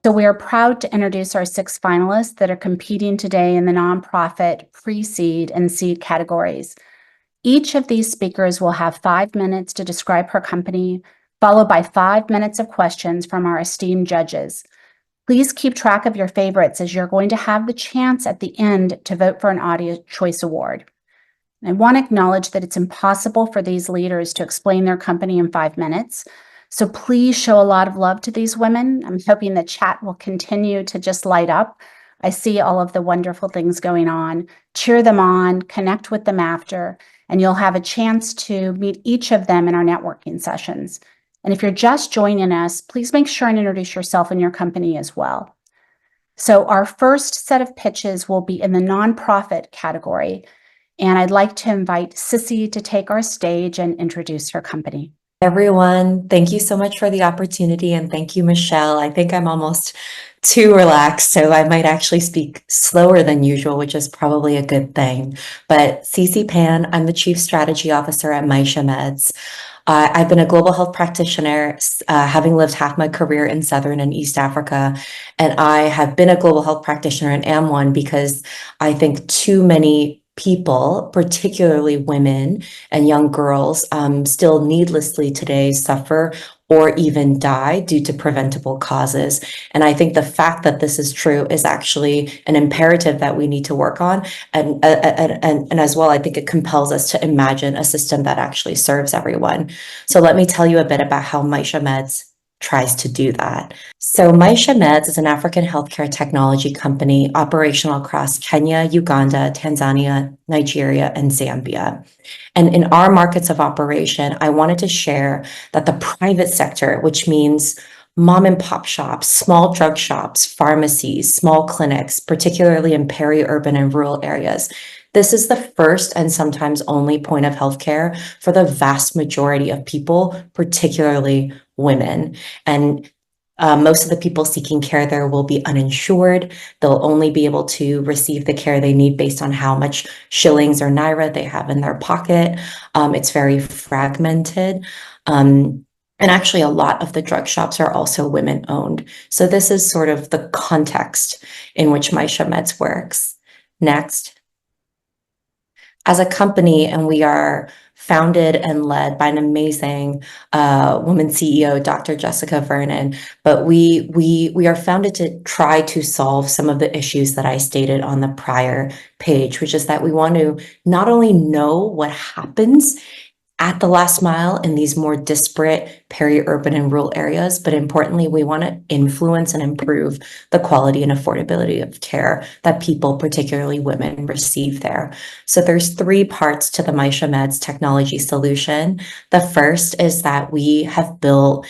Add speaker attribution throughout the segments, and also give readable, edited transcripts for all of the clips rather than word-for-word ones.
Speaker 1: So we are proud to introduce our 6 finalists that are competing today in the nonprofit, pre-seed, and seed categories. Each of these speakers will have 5 minutes to describe her company, followed by 5 minutes of questions from our esteemed judges. Please keep track of your favorites as you're going to have the chance at the end to vote for an Audience Choice Award. I want to acknowledge that it's impossible for these leaders to explain their company in 5 minutes. So please show a lot of love to these women. I'm hoping the chat will continue to just light up. I see all of the wonderful things going on. Cheer them on, connect with them after, and you'll have a chance to meet each of them in our networking sessions. And if you're just joining us, please make sure and introduce yourself and your company as well. So our first set of pitches will be in the nonprofit category. And I'd like to invite Sissy to take our stage and introduce her company.
Speaker 2: Everyone, thank you so much for the opportunity, and thank you, Michelle. I think I'm almost too relaxed, so I might actually speak slower than usual, which is probably a good thing. But Cece Pan, I'm the Chief Strategy Officer at Maisha Meds. I've been a global health practitioner, having lived half my career in Southern and East Africa, and I have been a global health practitioner and am one because I think too many people, particularly women and young girls, still needlessly today suffer or even die due to preventable causes. And I think the fact that this is true is actually an imperative that we need to work on. And as well, I think it compels us to imagine a system that actually serves everyone. So let me tell you a bit about how Maisha Meds tries to do that. So Maisha Meds is an African healthcare technology company operational across Kenya, Uganda, Tanzania, Nigeria, and Zambia. And in our markets of operation, I wanted to share that the private sector, which means mom and pop shops, small drug shops, pharmacies, small clinics, particularly in peri-urban and rural areas, this is the first and sometimes only point of healthcare for the vast majority of people, particularly women. And most of the people seeking care there will be uninsured. They'll only be able to receive the care they need based on how much shillings or naira they have in their pocket. It's very fragmented. And actually, a lot of the drug shops are also women-owned. So this is sort of the context in which Maisha Meds works. Next. As a company, and we are founded and led by an amazing woman CEO, Dr. Jessica Vernon, but we are founded to try to solve some of the issues that I stated on the prior page, which is that we want to not only know what happens at the last mile in these more disparate peri-urban and rural areas, but importantly, we want to influence and improve the quality and affordability of care that people, particularly women, receive there. So there's 3 parts to the Maisha Meds technology solution. The first is that we have built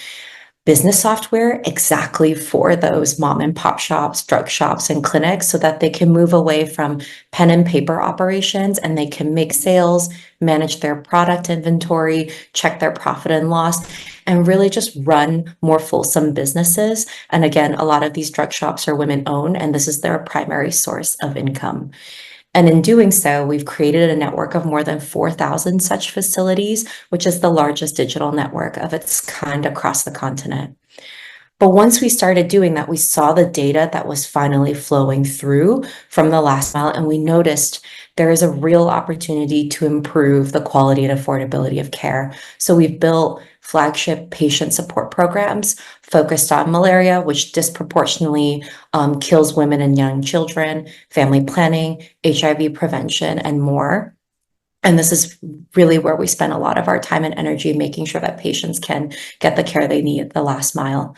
Speaker 2: business software exactly for those mom and pop shops, drug shops, and clinics so that they can move away from pen and paper operations and they can make sales, manage their product inventory, check their profit and loss, and really just run more fulsome businesses. And again, a lot of these drug shops are women-owned, and this is their primary source of income. And in doing so, we've created a network of more than 4,000 such facilities, which is the largest digital network of its kind across the continent. But once we started doing that, we saw the data that was finally flowing through from the last mile, and we noticed there is a real opportunity to improve the quality and affordability of care. So we've built flagship patient support programs focused on malaria, which disproportionately kills women and young children, family planning, HIV prevention, and more. And this is really where we spend a lot of our time and energy, making sure that patients can get the care they need at the last mile.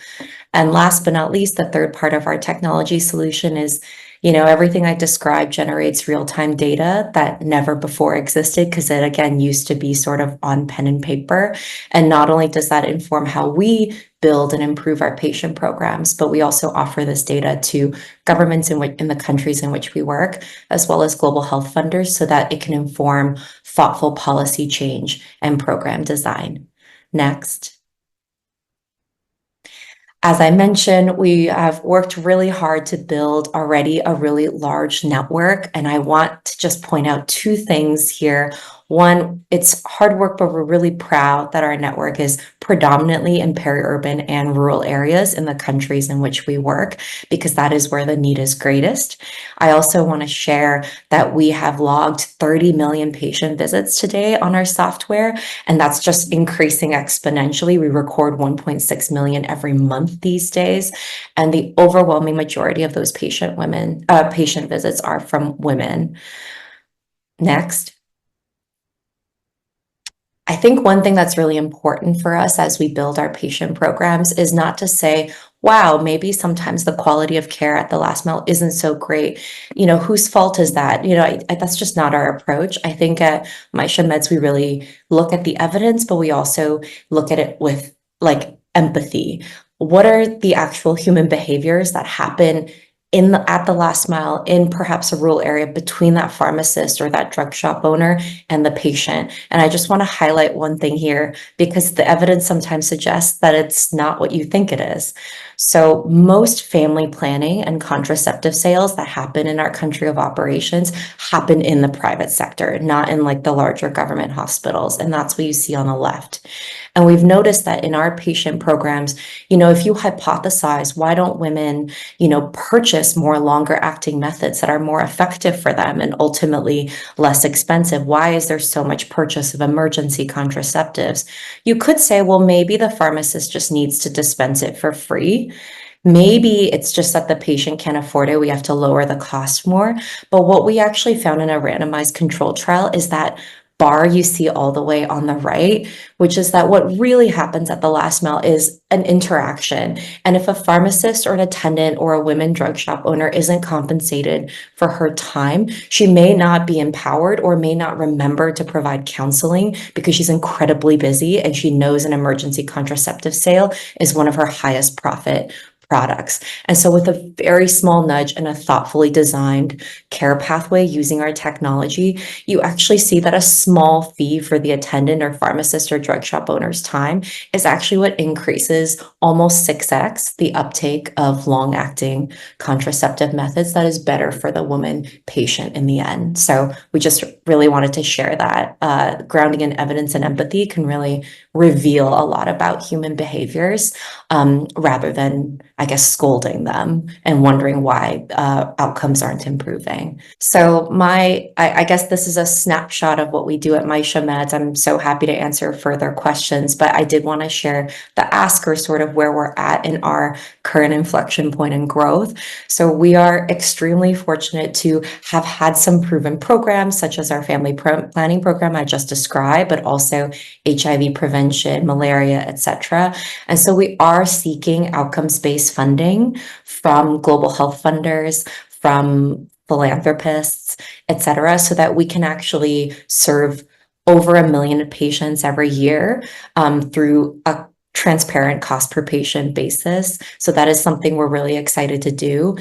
Speaker 2: And last but not least, the third part of our technology solution is, everything I described generates real-time data that never before existed because it, again, used to be sort of on pen and paper. And not only does that inform how we build and improve our patient programs, but we also offer this data to governments in the countries in which we work, as well as global health funders, so that it can inform thoughtful policy change and program design. Next. As I mentioned, we have worked really hard to build already a really large network, and I want to just point out 2 things here. One, it's hard work, but we're really proud that our network is predominantly in peri-urban and rural areas in the countries in which we work, because that is where the need is greatest. I also want to share that we have logged 30 million patient visits today on our software, and that's just increasing exponentially. We record 1.6 million every month these days, and the overwhelming majority of those patient visits are from women. Next. I think one thing that's really important for us as we build our patient programs is not to say, wow, maybe sometimes the quality of care at the last mile isn't so great. You know, whose fault is that? You know, that's just not our approach. I think at Maisha Meds, we really look at the evidence, but we also look at it with like empathy. What are the actual human behaviors that happen at the last mile in perhaps a rural area between that pharmacist or that drug shop owner and the patient? And I just want to highlight one thing here, because the evidence sometimes suggests that it's not what you think it is. So most family planning and contraceptive sales that happen in our country of operations happen in the private sector, not in like the larger government hospitals. And that's what you see on the left. And we've noticed that in our patient programs, you know, if you hypothesize, why don't women, you know, purchase more longer acting methods that are more effective for them and ultimately less expensive? Why is there so much purchase of emergency contraceptives? You could say, well, maybe the pharmacist just needs to dispense it for free. Maybe it's just that the patient can't afford it. We have to lower the cost more. But what we actually found in a randomized control trial is that bar you see all the way on the right, which is that what really happens at the last mile is an interaction. And if a pharmacist or an attendant or a women drug shop owner isn't compensated for her time, she may not be empowered or may not remember to provide counseling because she's incredibly busy and she knows an emergency contraceptive sale is one of her highest profit products. And so with a very small nudge and a thoughtfully designed care pathway using our technology, you actually see that a small fee for the attendant or pharmacist or drug shop owner's time is actually what increases almost 6x the uptake of long-acting contraceptive methods that is better for the woman patient in the end. So we just really wanted to share that grounding in evidence and empathy can really reveal a lot about human behaviors, rather than, I guess, scolding them and wondering why outcomes aren't improving. So I guess this is a snapshot of what we do at Maisha Meds. I'm so happy to answer further questions, but I did want to share the ask, or sort of where we're at in our current inflection point in growth. So we are extremely fortunate to have had some proven programs, such as our family planning program I just described, but also HIV prevention, malaria, etc. And so we are seeking outcomes-based funding from global health funders, from philanthropists, etc., so that we can actually serve over 1 million patients every year through a transparent cost per patient basis. So that is something we're really excited to do.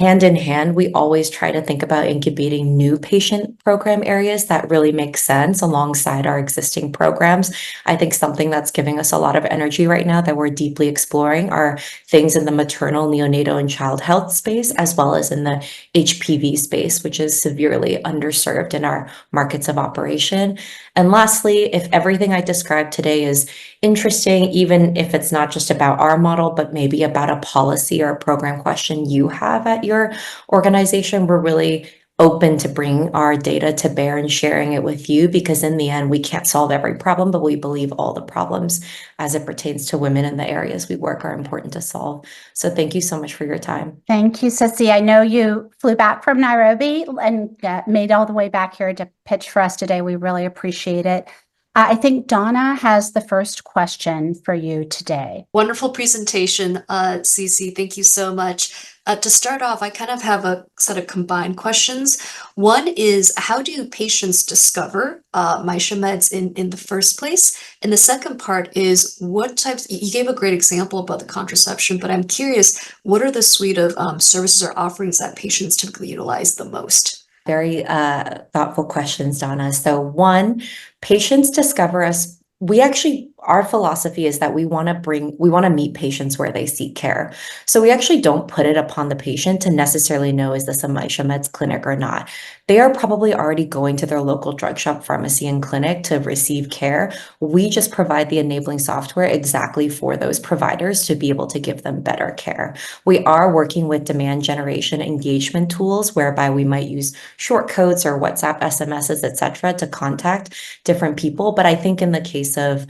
Speaker 2: Hand in hand, we always try to think about incubating new patient program areas that really make sense alongside our existing programs. I think something that's giving us a lot of energy right now that we're deeply exploring are things in the maternal, neonatal, and child health space, as well as in the HPV space, which is severely underserved in our markets of operation. And lastly, if everything I described today is interesting, even if it's not just about our model, but maybe about a policy or a program question you have at your organization, we're really open to bring our data to bear and sharing it with you, because in the end, we can't solve every problem, but we believe all the problems as it pertains to women in the areas we work are important to solve. So thank you so much for your time.
Speaker 1: Thank you, Sissy. I know you flew back from Nairobi and made all the way back here to pitch for us today. We really appreciate it. I think Donna has the first question for you today.
Speaker 3: Wonderful presentation, Cece. Thank you so much. To start off, I kind of have a set of combined questions. One is, how do patients discover Maisha Meds in the first place? And the second part is, what types, you gave a great example about the contraception, but I'm curious, what are the suite of services or offerings that patients typically utilize the most?
Speaker 2: Very thoughtful questions, Donna. So one, patients discover us. We actually our philosophy is that we want to meet patients where they seek care. So we actually don't put it upon the patient to necessarily know, is this a MyShemeds clinic or not? They are probably already going to their local drug shop, pharmacy, and clinic to receive care. We just provide the enabling software exactly for those providers to be able to give them better care. We are working with demand generation engagement tools whereby we might use short codes or WhatsApp SMSs, et cetera, to contact different people. But I think in the case of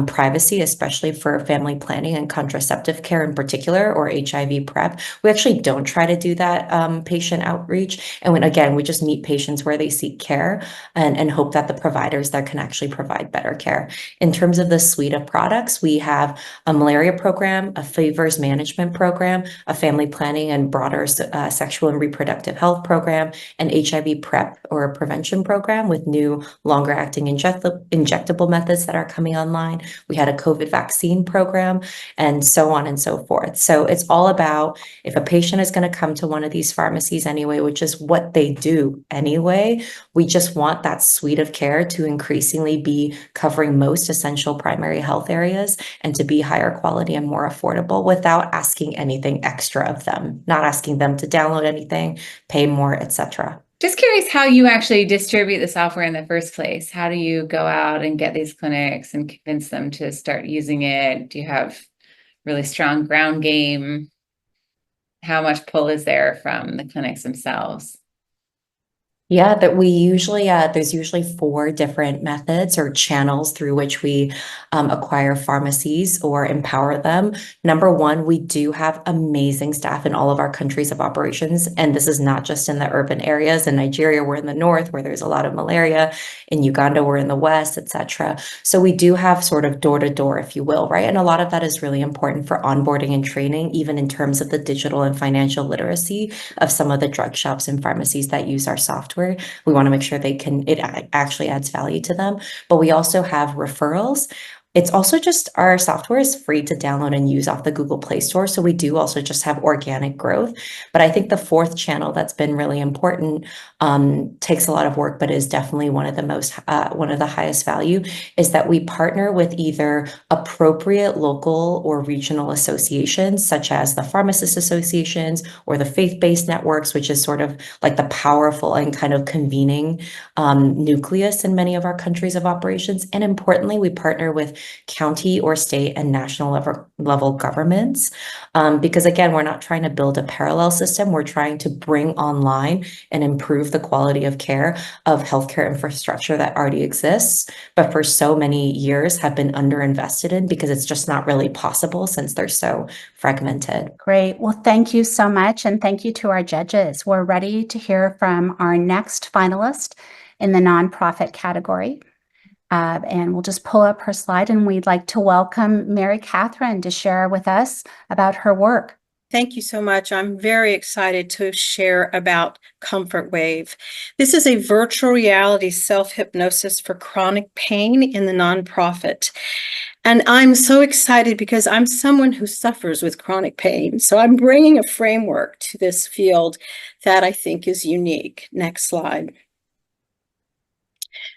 Speaker 2: privacy, especially for family planning and contraceptive care in particular, or HIV PrEP, we actually don't try to do that patient outreach. And again, we just meet patients where they seek care and hope that the providers there can actually provide better care. In terms of the suite of products, we have a malaria program, a fevers management program, a family planning and broader sexual and reproductive health program, an HIV PrEP or prevention program with new longer acting injectable methods that are coming online. We had a COVID vaccine program, and so on and so forth. So it's all about, if a patient is going to come to one of these pharmacies anyway, which is what they do anyway, we just want that suite of care to increasingly be covering most essential primary health areas and to be higher quality and more affordable without asking anything extra of them, not asking them to download anything, pay more, etc.
Speaker 4: Just curious how you actually distribute the software in the first place. How do you go out and get these clinics and convince them to start using it? Do you have really strong ground game? How much pull is there from the clinics themselves?
Speaker 2: Yeah, that we usually, there's usually 4 different methods or channels through which we acquire pharmacies or empower them. Number 1, we do have amazing staff in all of our countries of operations. And this is not just in the urban areas. In Nigeria, we're in the north where there's a lot of malaria. In Uganda, we're in the west, etc. So we do have sort of door to door, if you will, right? And a lot of that is really important for onboarding and training, even in terms of the digital and financial literacy of some of the drug shops and pharmacies that use our software. We want to make sure it actually adds value to them. But we also have referrals. It's also just, our software is free to download and use off the Google Play Store. So we do also just have organic growth. But I think the 4th channel that's been really important, takes a lot of work, but is definitely one of the highest value, is that we partner with either appropriate local or regional associations, such as the pharmacist associations or the faith-based networks, which is sort of like the powerful and kind of convening nucleus in many of our countries of operations. And importantly, we partner with county or state and national level governments. Because again, we're not trying to build a parallel system. We're trying to bring online and improve the quality of care of healthcare infrastructure that already exists, but for so many years have been underinvested in because it's just not really possible since they're so fragmented.
Speaker 1: Great. Well, thank you so much. And thank you to our judges. We're ready to hear from our next finalist in the nonprofit category. And we'll just pull up her slide, and we'd like to welcome Mary Catherine to share with us about her work.
Speaker 5: Thank you so much. I'm very excited to share about Comfort Wave. This is a virtual reality self-hypnosis for chronic pain in the nonprofit. And I'm so excited because I'm someone who suffers with chronic pain. So I'm bringing a framework to this field that I think is unique. Next slide.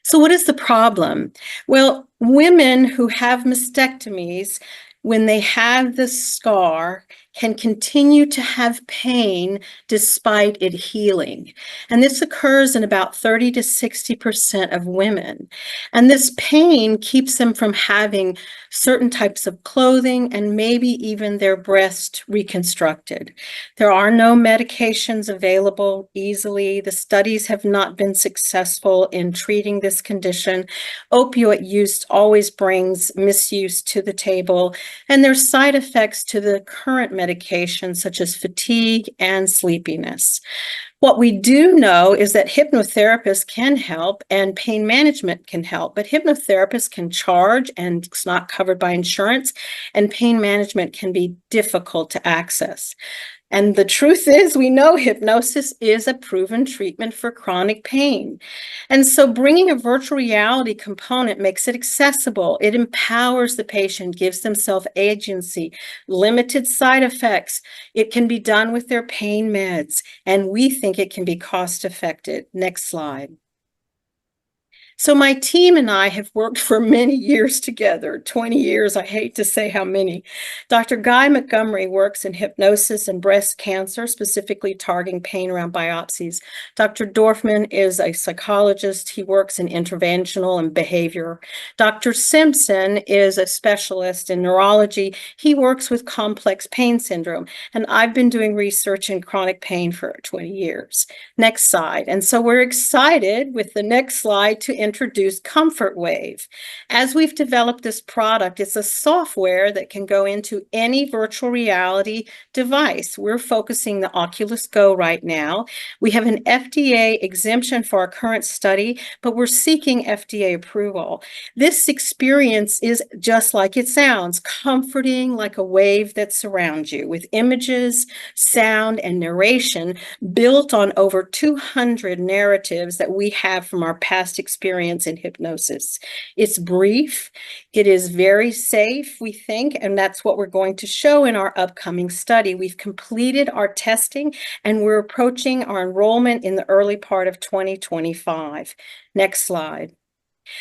Speaker 5: So what is the problem? Well, women who have mastectomies, when they have the scar, can continue to have pain despite it healing. And this occurs in about 30 to 60% of women. And this pain keeps them from having certain types of clothing and maybe even their breast reconstructed. There are no medications available easily. The studies have not been successful in treating this condition. Opioid use always brings misuse to the table, and there's side effects to the current medications such as fatigue and sleepiness. What we do know is that hypnotherapists can help and pain management can help, but hypnotherapists can charge and it's not covered by insurance, and pain management can be difficult to access. And the truth is, we know hypnosis is a proven treatment for chronic pain. And so bringing a virtual reality component makes it accessible. It empowers the patient, gives them self-agency, limited side effects. It can be done with their pain meds, and we think it can be cost-effective. Next slide. So my team and I have worked for many years together, 20 years, I hate to say how many. Dr. Guy Montgomery works in hypnosis and breast cancer, specifically targeting pain around biopsies. Dr. Dorfman is a psychologist. He works in interventional and behavior. Dr. Simpson is a specialist in neurology. He works with complex pain syndrome. And I've been doing research in chronic pain for 20 years. Next slide. And so we're excited with the next slide to introduce Comfort Wave. As we've developed this product, it's a software that can go into any virtual reality device. We're focusing the Oculus Go right now. We have an FDA exemption for our current study, but we're seeking FDA approval. This experience is just like it sounds, comforting like a wave that surrounds you with images, sound, and narration built on over 200 narratives that we have from our past experience in hypnosis. It's brief, it is very safe, we think, and that's what we're going to show in our upcoming study. We've completed our testing and we're approaching our enrollment in the early part of 2025. Next slide.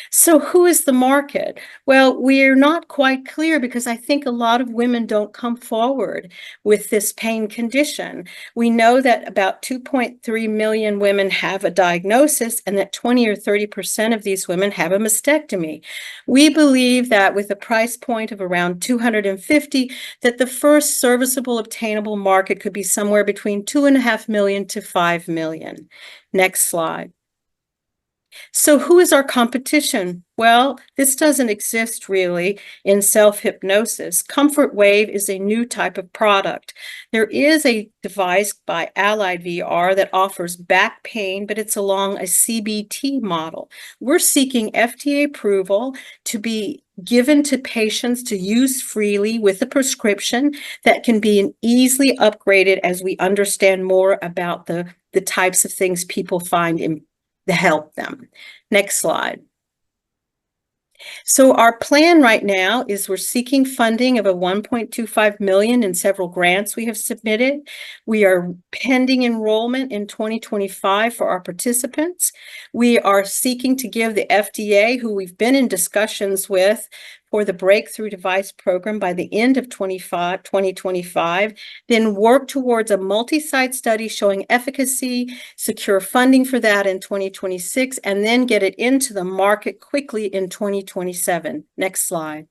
Speaker 5: So who is the market? Well, we're not quite clear because I think a lot of women don't come forward with this pain condition. We know that about 2.3 million women have a diagnosis and that 20 or 30% of these women have a mastectomy. We believe that with a price point of around $250, that the first serviceable obtainable market could be somewhere between 2.5 million to 5 million. Next slide. So who is our competition? Well, this doesn't exist really in self-hypnosis. Comfort Wave is a new type of product. There is a device by Allied VR that offers back pain, but it's along a CBT model. We're seeking FDA approval to be given to patients to use freely with a prescription that can be easily upgraded as we understand more about the types of things people find to help them. Next slide. So our plan right now is we're seeking funding of a 1.25 million in several grants we have submitted. We are pending enrollment in 2025 for our participants. We are seeking to give the FDA, who we've been in discussions with, for the Breakthrough Device Program by the end of 2025, then work towards a multi-site study showing efficacy, secure funding for that in 2026, and then get it into the market quickly in 2027. Next slide.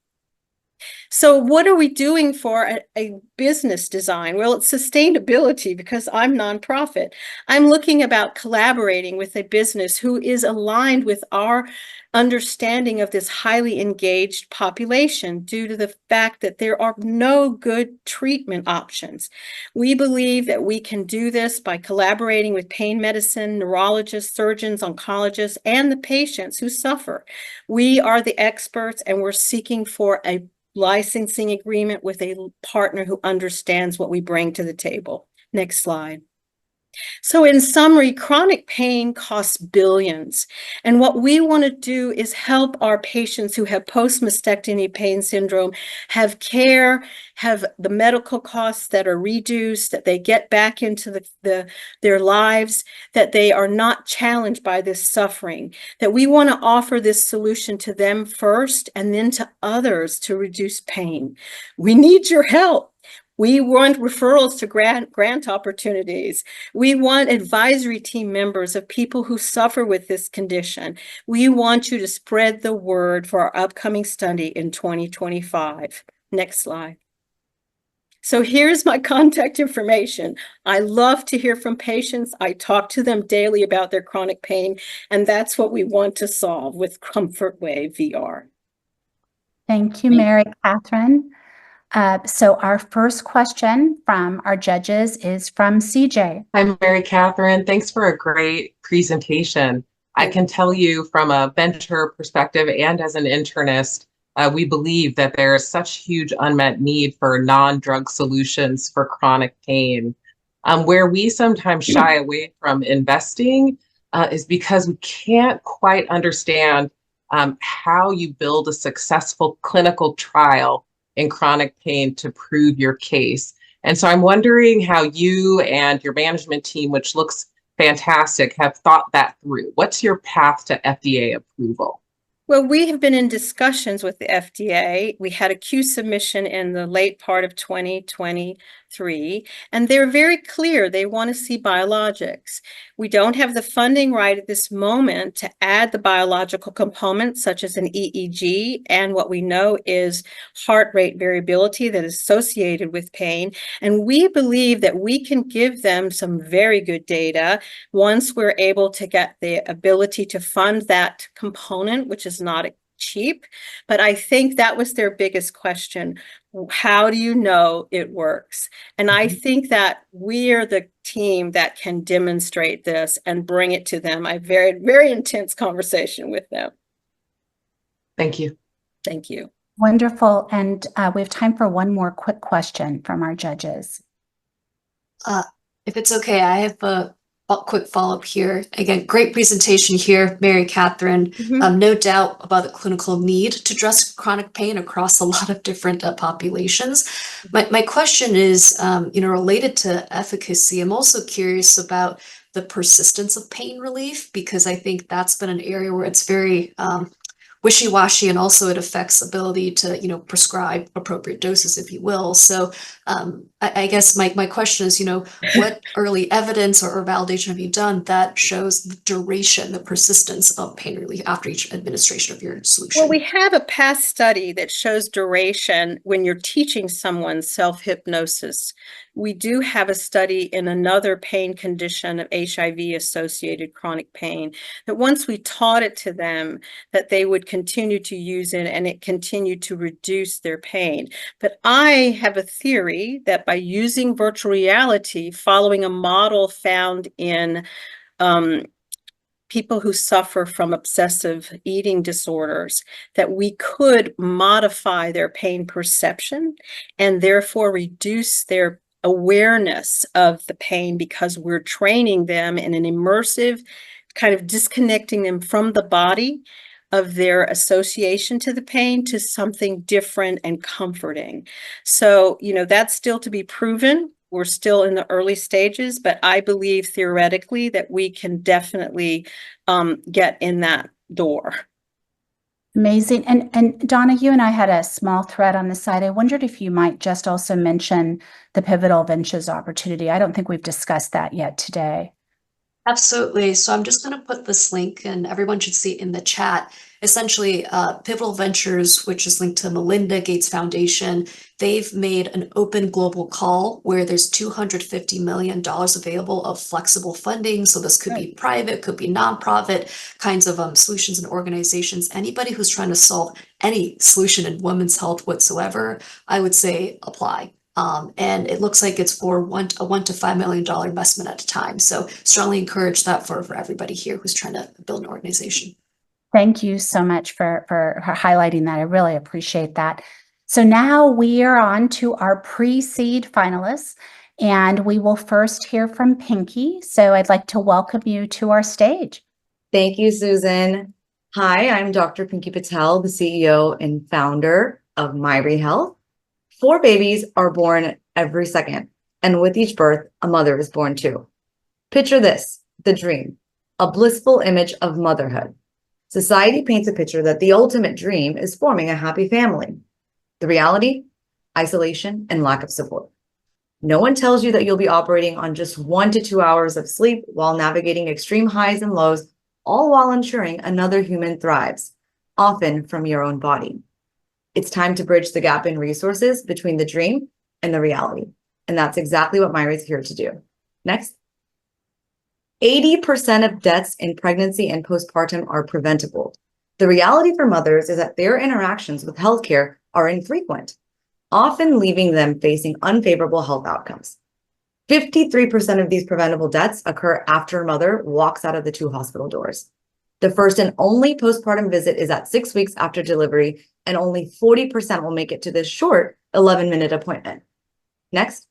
Speaker 5: So what are we doing for a business design? Well, it's sustainability because I'm nonprofit. I'm looking about collaborating with a business who is aligned with our understanding of this highly engaged population due to the fact that there are no good treatment options. We believe that we can do this by collaborating with pain medicine, neurologists, surgeons, oncologists, and the patients who suffer. We are the experts and we're seeking for a licensing agreement with a partner who understands what we bring to the table. Next slide. So in summary, chronic pain costs billions. And what we want to do is help our patients who have post-mastectomy pain syndrome have care, have the medical costs that are reduced, that they get back into their lives, that they are not challenged by this suffering, that we want to offer this solution to them first and then to others to reduce pain. We need your help. We want referrals to grant opportunities. We want advisory team members of people who suffer with this condition. We want you to spread the word for our upcoming study in 2025. Next slide. So here's my contact information. I love to hear from patients. I talk to them daily about their chronic pain, and that's what we want to solve with Comfort Wave VR.
Speaker 1: Thank you, Mary Catherine. So our first question from our judges is from CJ.
Speaker 6: Hi, Mary Catherine. Thanks for a great presentation. I can tell you from a venture perspective and as an internist, we believe that there is such huge unmet need for non-drug solutions for chronic pain. Where we sometimes shy away from investing is because we can't quite understand how you build a successful clinical trial in chronic pain to prove your case. And so I'm wondering how you and your management team, which looks fantastic, have thought that through. What's your path to FDA approval?
Speaker 5: Well, we have been in discussions with the FDA. We had a Q submission in the late part of 2023, and they're very clear. They want to see biologics. We don't have the funding right at this moment to add the biological components, such as an EEG, and what we know is heart rate variability that is associated with pain. And we believe that we can give them some very good data once we're able to get the ability to fund that component, which is not cheap. But I think that was their biggest question. How do you know it works? And I think that we are the team that can demonstrate this and bring it to them. I had very, very intense conversation with them.
Speaker 6: Thank you.
Speaker 5: Thank you.
Speaker 1: Wonderful. And we have time for one more quick question from our judges.
Speaker 3: If it's okay, I have a quick follow-up here. Again, great presentation here, Mary Catherine. No doubt about the clinical need to address chronic pain across a lot of different populations. My question is, related to efficacy. I'm also curious about the persistence of pain relief, because I think that's been an area where it's very wishy-washy, and also it affects ability to, prescribe appropriate doses, if you will. So I guess my question is, what early evidence or validation have you done that shows the duration, the persistence of pain relief after each administration of your solution?
Speaker 5: Well, we have a past study that shows duration when you're teaching someone self-hypnosis. We do have a study in another pain condition of HIV-associated chronic pain, that once we taught it to them, that they would continue to use it, and it continued to reduce their pain. But I have a theory that by using virtual reality, following a model found in people who suffer from obsessive eating disorders, that we could modify their pain perception and therefore reduce their awareness of the pain, because we're training them in an immersive kind of disconnecting them from the body of their association to the pain to something different and comforting. So, that's still to be proven. We're still in the early stages, but I believe theoretically that we can definitely get in that door.
Speaker 1: Amazing. And Donna, you and I had a small thread on the side. I wondered if you might just also mention the Pivotal Ventures opportunity. I don't think we've discussed that yet today.
Speaker 3: Absolutely. So I'm just going to put this link, and everyone should see it in the chat. Essentially, Pivotal Ventures, which is linked to Melinda Gates Foundation, they've made an open global call where there's $250 million available of flexible funding. So this could be private, could be nonprofit kinds of solutions and organizations. Anybody who's trying to solve any solution in women's health whatsoever, I would say apply. And it looks like it's for a $1 to $5 million investment at a time. So strongly encourage that for everybody here who's trying to build an organization.
Speaker 1: Thank you so much for highlighting that. I really appreciate that. So now we are on to our pre-seed finalists, and we will first hear from Pinky. So I'd like to welcome you to our stage.
Speaker 7: Thank you, Susan. Hi, I'm Dr. Pinky Patel, the CEO and founder of Myri Health. 4 babies are born every second, and with each birth, a mother is born too. Picture this, the dream, a blissful image of motherhood. Society paints a picture that the ultimate dream is forming a happy family. The reality, isolation, and lack of support. No one tells you that you'll be operating on just 1 to 2 hours of sleep while navigating extreme highs and lows, all while ensuring another human thrives, often from your own body. It's time to bridge the gap in resources between the dream and the reality. And that's exactly what Myri is here to do. Next. 80% of deaths in pregnancy and postpartum are preventable. The reality for mothers is that their interactions with healthcare are infrequent, often leaving them facing unfavorable health outcomes. 53% of these preventable deaths occur after a mother walks out of the 2 hospital doors. The first and only postpartum visit is at 6 weeks after delivery, and only 40% will make it to this short 11-minute appointment. Next.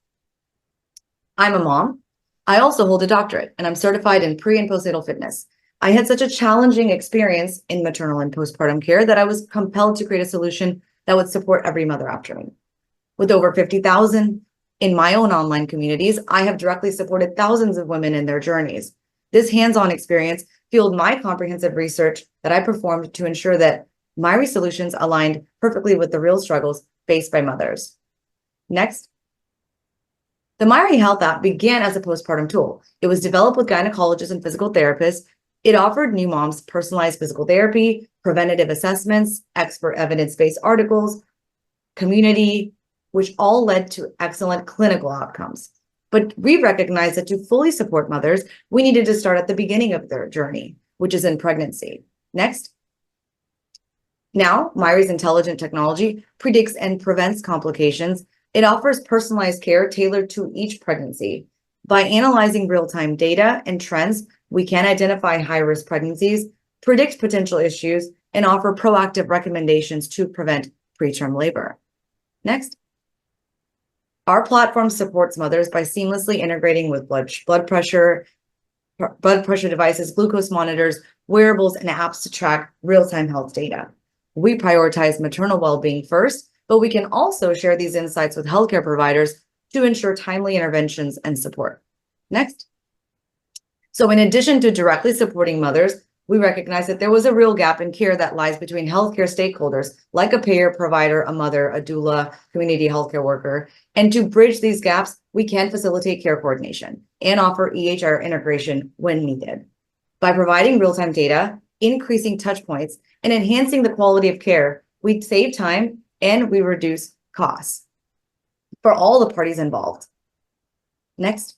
Speaker 7: I'm a mom. I also hold a doctorate, and I'm certified in pre- and postnatal fitness. I had such a challenging experience in maternal and postpartum care that I was compelled to create a solution that would support every mother after me. With over 50,000 in my own online communities, I have directly supported thousands of women in their journeys. This hands-on experience fueled my comprehensive research that I performed to ensure that Myri solutions aligned perfectly with the real struggles faced by mothers. Next. The Myri Health app began as a postpartum tool. It was developed with gynecologists and physical therapists. It offered new moms personalized physical therapy, preventative assessments, expert evidence-based articles, community, which all led to excellent clinical outcomes. But we recognized that to fully support mothers, we needed to start at the beginning of their journey, which is in pregnancy. Next. Now, Myri's intelligent technology predicts and prevents complications. It offers personalized care tailored to each pregnancy. By analyzing real-time data and trends, we can identify high-risk pregnancies, predict potential issues, and offer proactive recommendations to prevent preterm labor. Next. Our platform supports mothers by seamlessly integrating with blood pressure devices, glucose monitors, wearables, and apps to track real-time health data. We prioritize maternal well-being first, but we can also share these insights with healthcare providers to ensure timely interventions and support. Next. So in addition to directly supporting mothers, we recognize that there was a real gap in care that lies between healthcare stakeholders, like a payer, provider, a mother, a doula, community healthcare worker. And to bridge these gaps, we can facilitate care coordination and offer EHR integration when needed. By providing real-time data, increasing touch points, and enhancing the quality of care, we save time and we reduce costs for all the parties involved. Next.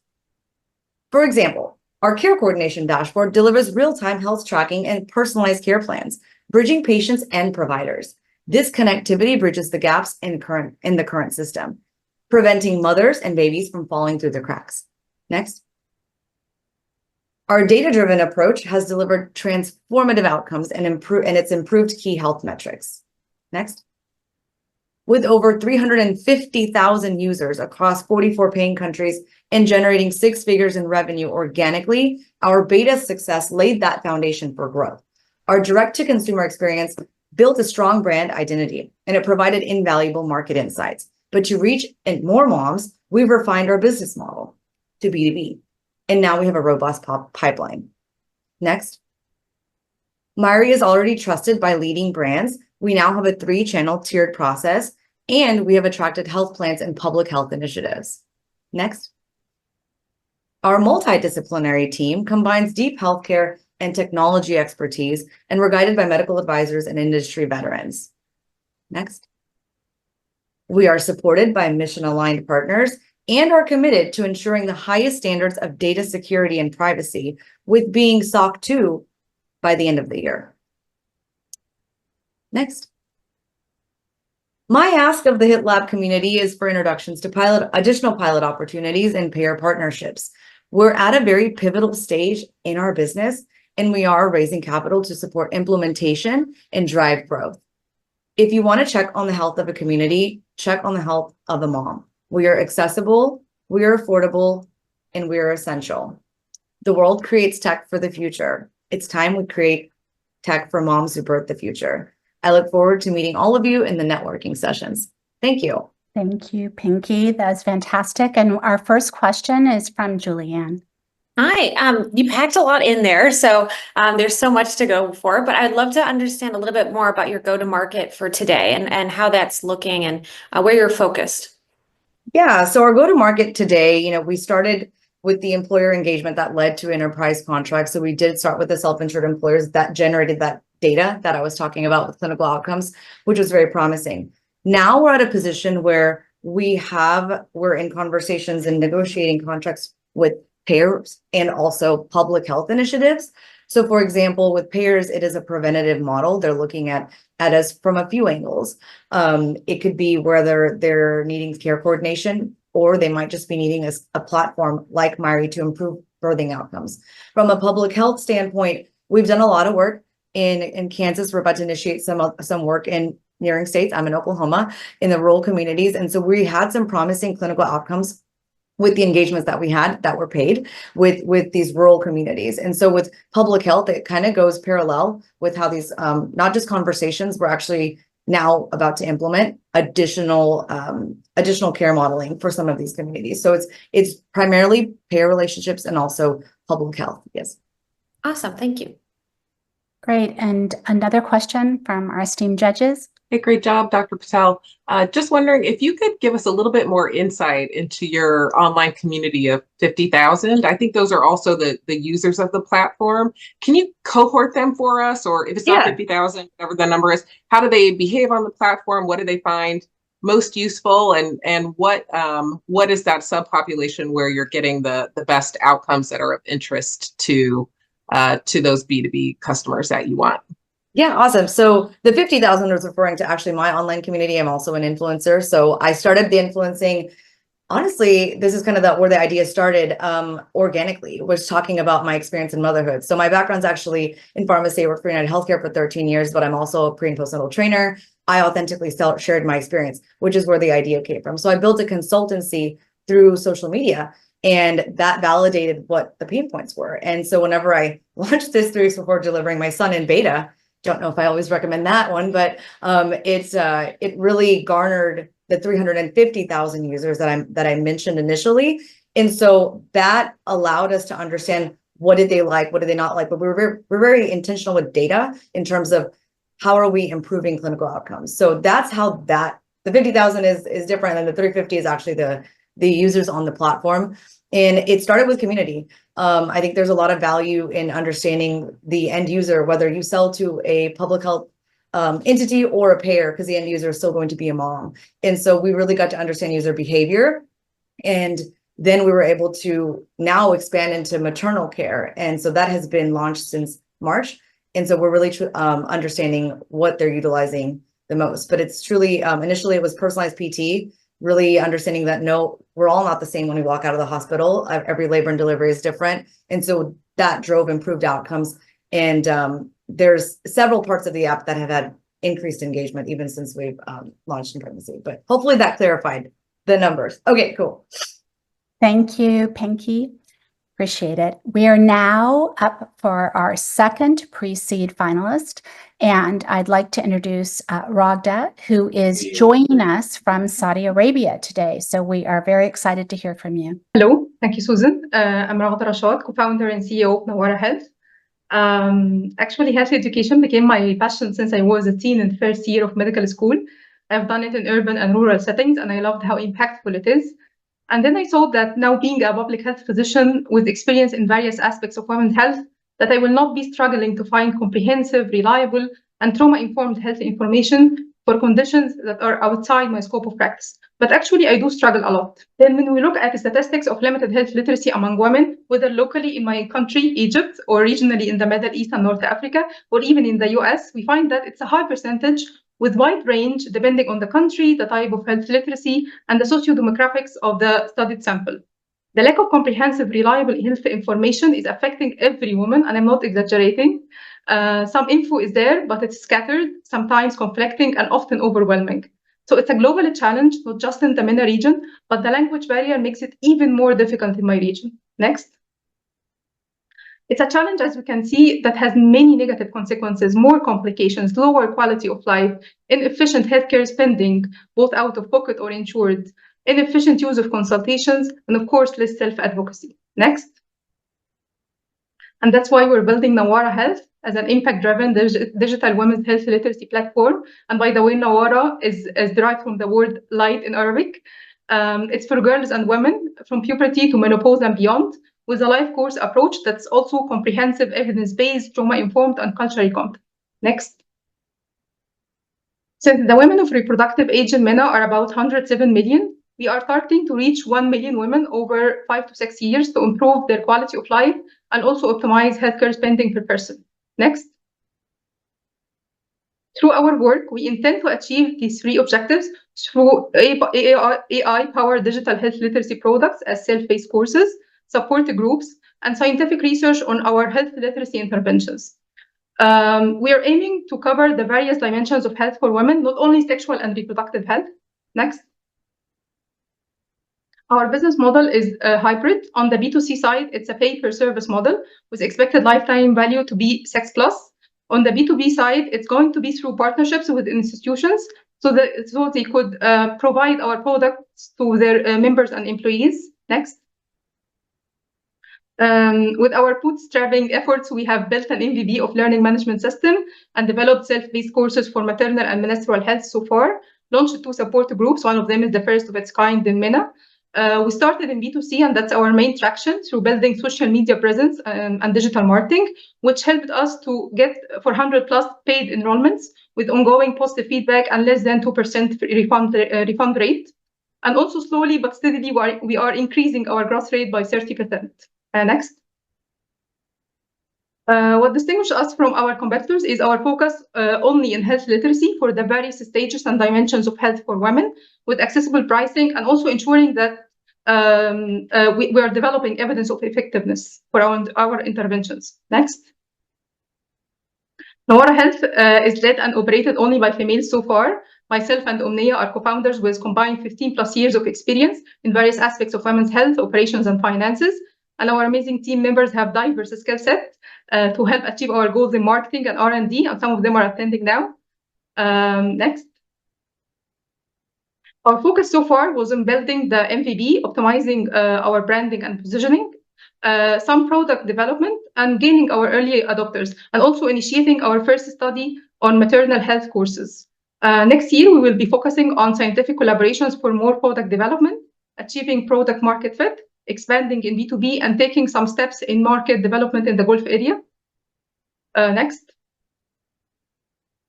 Speaker 7: For example, our care coordination dashboard delivers real-time health tracking and personalized care plans, bridging patients and providers. This connectivity bridges the gaps in the current system, preventing mothers and babies from falling through the cracks. Next. Our data-driven approach has delivered transformative outcomes and it's improved key health metrics. Next. With over 350,000 users across 44 paying countries and generating 6 figures in revenue organically, our beta success laid that foundation for growth. Our direct-to-consumer experience built a strong brand identity, and it provided invaluable market insights. But to reach more moms, we've refined our business model to B2B, and now we have a robust pipeline. Next. Myri is already trusted by leading brands. We now have a 3-channel tiered process, and we have attracted health plans and public health initiatives. Next. Our multidisciplinary team combines deep healthcare and technology expertise, and we're guided by medical advisors and industry veterans. Next. We are supported by mission-aligned partners and are committed to ensuring the highest standards of data security and privacy, with being SOC 2 by the end of the year. Next. My ask of the HITLAB community is for introductions to additional pilot opportunities and payer partnerships. We're at a very pivotal stage in our business, and we are raising capital to support implementation and drive growth. If you want to check on the health of a community, check on the health of a mom. We are accessible, we are affordable, and we are essential. The world creates tech for the future. It's time we create tech for moms who birth the future. I look forward to meeting all of you in the networking sessions. Thank you.
Speaker 1: Thank you, Pinky. That's fantastic. And our first question is from Julianne.
Speaker 8: Hi, you packed a lot in there, so there's so much to go for, but I'd love to understand a little bit more about your go-to-market for today and how that's looking and where you're focused.
Speaker 7: Yeah, so our go-to-market today, we started with the employer engagement that led to enterprise contracts. So we did start with the self-insured employers that generated that data that I was talking about with clinical outcomes, which was very promising. Now we're at a position where we're in conversations and negotiating contracts with payers and also public health initiatives. So for example, with payers, it is a preventative model. They're looking at us from a few angles. It could be whether they're needing care coordination, or they might just be needing a platform like Myri to improve birthing outcomes. From a public health standpoint, we've done a lot of work in Kansas. We're about to initiate some work in neighboring states. I'm in Oklahoma, in the rural communities. And so we had some promising clinical outcomes with the engagements that we had that were paid with these rural communities. And so with public health, it kind of goes parallel with how these, not just conversations, we're actually now about to implement additional care modeling for some of these communities. So it's primarily payer relationships and also public health. Yes.
Speaker 8: Awesome. Thank you.
Speaker 1: Great. And another question from our esteemed judges.
Speaker 6: Hey, great job, Dr. Patel. Just wondering if you could give us a little bit more insight into your online community of 50,000. I think those are also the users of the platform. Can you cohort them for us? Or if it's not 50,000, whatever the number is, how do they behave on the platform? What do they find most useful? And what is that subpopulation where you're getting the best outcomes that are of interest to those B2B customers that you want?
Speaker 7: Yeah, awesome. So the 50,000 was referring to actually my online community. I'm also an influencer. So I started the influencing. Honestly, this is kind of where the idea started organically, was talking about my experience in motherhood. So my background's actually in pharmacy. I worked for United Healthcare for 13 years, but I'm also a pre and postnatal trainer. I authentically shared my experience, which is where the idea came from. So I built a consultancy through social media, and that validated what the pain points were. And so whenever I launched this 3 weeks before delivering my son in beta, don't know if I always recommend that one, but it really garnered the 350,000 users that I mentioned initially. And so that allowed us to understand what did they like, what did they not like. But we're very intentional with data in terms of how are we improving clinical outcomes. So that's how the 50,000 is different, and the 350 is actually the users on the platform. And it started with community. I think there's a lot of value in understanding the end user, whether you sell to a public health entity or a payer, because the end user is still going to be a mom. And so we really got to understand user behavior. And then we were able to now expand into maternal care. And so that has been launched since March. And so we're really understanding what they're utilizing the most. But it's truly, initially it was personalized PT, really understanding that no, we're all not the same when we walk out of the hospital. Every labor and delivery is different. And so that drove improved outcomes. And there's several parts of the app that have had increased engagement even since we've launched in pregnancy. But hopefully that clarified the numbers. Okay, cool.
Speaker 1: Thank you, Pinky. Appreciate it. We are now up for our second pre-seed finalist, and I'd like to introduce Ragda, who is joining us from Saudi Arabia today. So we are very excited to hear from you.
Speaker 9: Hello, thank you, Susan. I'm Ragda Rashad, co-founder and CEO of Nawara Health. Actually, health education became my passion since I was a teen in first year of medical school. I've done it in urban and rural settings, and I loved how impactful it is. And then I thought that now being a public health physician with experience in various aspects of women's health, that I will not be struggling to find comprehensive, reliable, and trauma-informed health information for conditions that are outside my scope of practice. But actually, I do struggle a lot. Then when we look at the statistics of limited health literacy among women, whether locally in my country, Egypt, or regionally in the Middle East and North Africa, or even in the US, we find that it's a high percentage with wide range depending on the country, the type of health literacy, and the socio-demographics of the studied sample. The lack of comprehensive, reliable health information is affecting every woman, and I'm not exaggerating. Some info is there, but it's scattered, sometimes conflicting, and often overwhelming. So it's a global challenge, not just in the MENA region, but the language barrier makes it even more difficult in my region. Next. It's a challenge, as we can see, that has many negative consequences, more complications, lower quality of life, inefficient healthcare spending, both out of pocket or insured, inefficient use of consultations, and of course, less self-advocacy. Next. And that's why we're building Nawara Health as an impact-driven digital women's health literacy platform. And by the way, Nawara is derived from the word light in Arabic. It's for girls and women from puberty to menopause and beyond, with a life course approach that's also comprehensive, evidence-based, trauma-informed, and culturally competent. Next. Since the women of reproductive age in MENA are about 107 million, we are targeting to reach 1 million women over 5 to 6 years to improve their quality of life and also optimize healthcare spending per person. Next. Through our work, we intend to achieve these 3 objectives through AI-powered digital health literacy products as self-paced courses, support groups, and scientific research on our health literacy interventions. We are aiming to cover the various dimensions of health for women, not only sexual and reproductive health. Next. Our business model is hybrid. On the B2C side, it's a pay-per-service model with expected lifetime value to be 6+. On the B2B side, it's going to be through partnerships with institutions so they could provide our products to their members and employees. Next. With our bootstrapping efforts, we have built an MVP of learning management system and developed self-paced courses for maternal and menstrual health so far. Launched 2 support groups. One of them is the first of its kind in MENA. We started in B2C, and that's our main traction through building social media presence and digital marketing, which helped us to get 400 plus paid enrollments with ongoing positive feedback and less than 2% refund rate. And also slowly but steadily, we are increasing our growth rate by 30%. Next. What distinguishes us from our competitors is our focus only in health literacy for the various stages and dimensions of health for women, with accessible pricing, and also ensuring that we are developing evidence of effectiveness for our interventions. Next. Nawara Health is led and operated only by females so far. Myself and Omnia are co-founders with combined 15 plus years of experience in various aspects of women's health, operations, and finances. And our amazing team members have diverse skill sets to help achieve our goals in marketing and R&D, and some of them are attending now. Next. Our focus so far was on building the MVP, optimizing our branding and positioning, some product development, and gaining our early adopters, and also initiating our first study on maternal health courses. Next year, we will be focusing on scientific collaborations for more product development, achieving product market fit, expanding in B2B, and taking some steps in market development in the Gulf area. Next.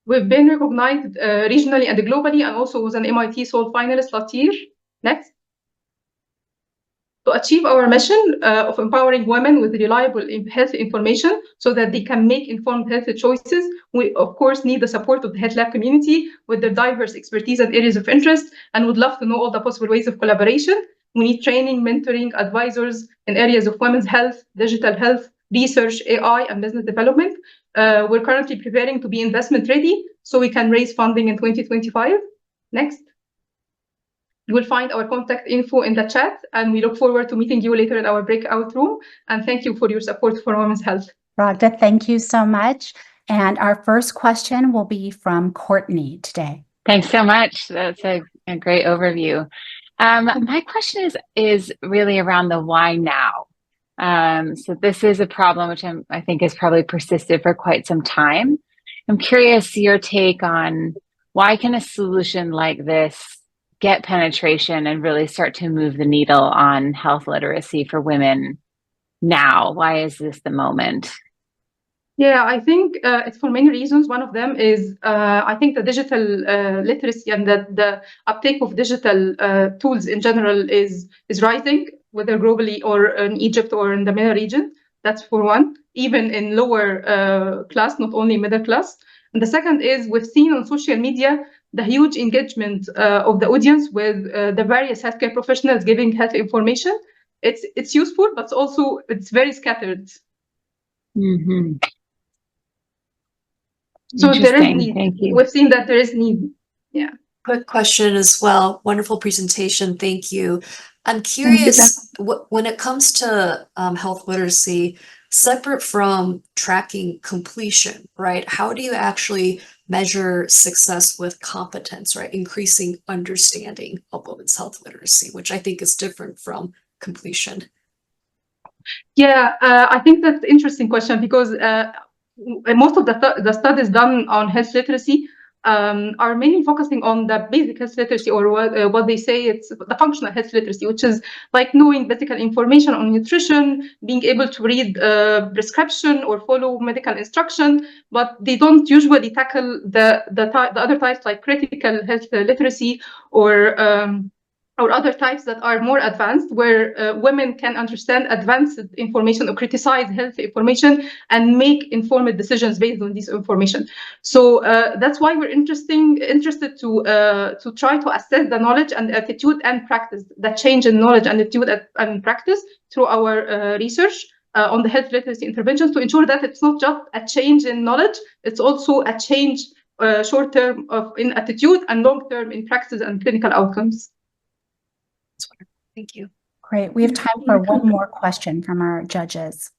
Speaker 9: We've been recognized regionally and globally, and also was an MIT Soul finalist last year. Next. To achieve our mission of empowering women with reliable health information so that they can make informed health choices, we of course need the support of the HITLAB community with their diverse expertise and areas of interest, and would love to know all the possible ways of collaboration. We need training, mentoring, advisors in areas of women's health, digital health, research, AI, and business development. We're currently preparing to be investment ready so we can raise funding in 2025. Next. You will find our contact info in the chat, and we look forward to meeting you later in our breakout room. And thank you for your support for women's health.
Speaker 1: Ragda, thank you so much. And our first question will be from Courtney today.
Speaker 4: Thanks so much. That's a great overview. My question is really around the why now. So this is a problem which I think has probably persisted for quite some time. I'm curious your take on why can a solution like this get penetration and really start to move the needle on health literacy for women now? Why is this the moment?
Speaker 9: Yeah, I think it's for many reasons. One of them is I think the digital literacy and the uptake of digital tools in general is rising, whether globally or in Egypt or in the MENA region. That's for one, even in lower class, not only middle class. And the second is we've seen on social media the huge engagement of the audience with the various healthcare professionals giving health information. It's useful, but also it's very scattered.
Speaker 4: Mm-hmm.
Speaker 9: So there is need.
Speaker 4: Thank you.
Speaker 9: We've seen that there is need. Yeah.
Speaker 3: Quick question as well. Wonderful presentation. Thank you. I'm curious, when it comes to health literacy, separate from tracking completion, right? How do you actually measure success with competence, right? Increasing understanding of women's health literacy, which I think is different from completion.
Speaker 9: Yeah, I think that's an interesting question because most of the studies done on health literacy are mainly focusing on the basic health literacy, or what they say it's the functional health literacy, which is like knowing basic information on nutrition, being able to read prescription or follow medical instruction, but they don't usually tackle the other types like critical health literacy or other types that are more advanced, where women can understand advanced information or criticize health information and make informed decisions based on this information. So that's why we're interested to try to assess the knowledge and attitude and practice, the change in knowledge and attitude and practice through our research on the health literacy interventions, to ensure that it's not just a change in knowledge, it's also a change short term in attitude and long term in practice and clinical outcomes.
Speaker 3: Thank you.
Speaker 1: Great. We have time for one more question from our judges.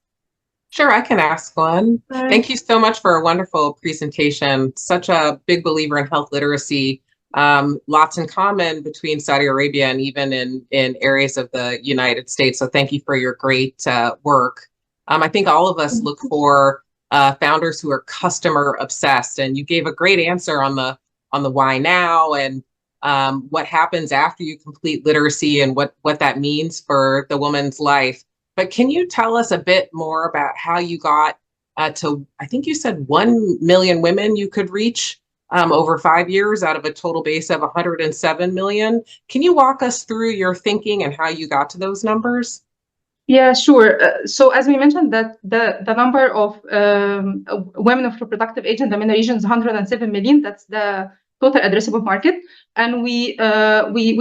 Speaker 6: Sure, I can ask one. Thank you so much for a wonderful presentation. Such a big believer in health literacy. lots in common between Saudi Arabia and even in areas of the United States. So thank you for your great work. I think all of us look for founders who are customer obsessed, and you gave a great answer on the why now and what happens after you complete literacy and what that means for the woman's life. But can you tell us a bit more about how you got to, I think you said 1 million women you could reach over 5 years out of a total base of 107 million. Can you walk us through your thinking and how you got to those numbers?
Speaker 9: Yeah, sure. So as we mentioned, that the number of women of reproductive age in the MENA region is 107 million. That's the total addressable market, and we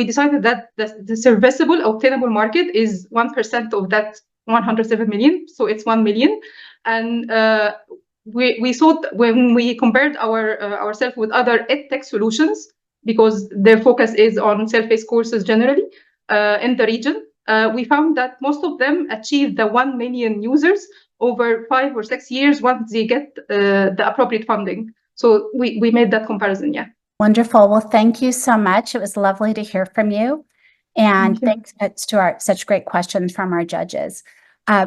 Speaker 9: decided that the serviceable, obtainable market is 1% of that 107 million. So it's 1 million, and we thought when we compared ourselves with other edtech solutions, because their focus is on self-paced courses generally in the region. We found that most of them achieve the 1 million users over 5 or 6 years once they get the appropriate funding. So we made that comparison, yeah.
Speaker 1: Wonderful. Well, thank you so much. It was lovely to hear from you. And thanks to such great questions from our judges.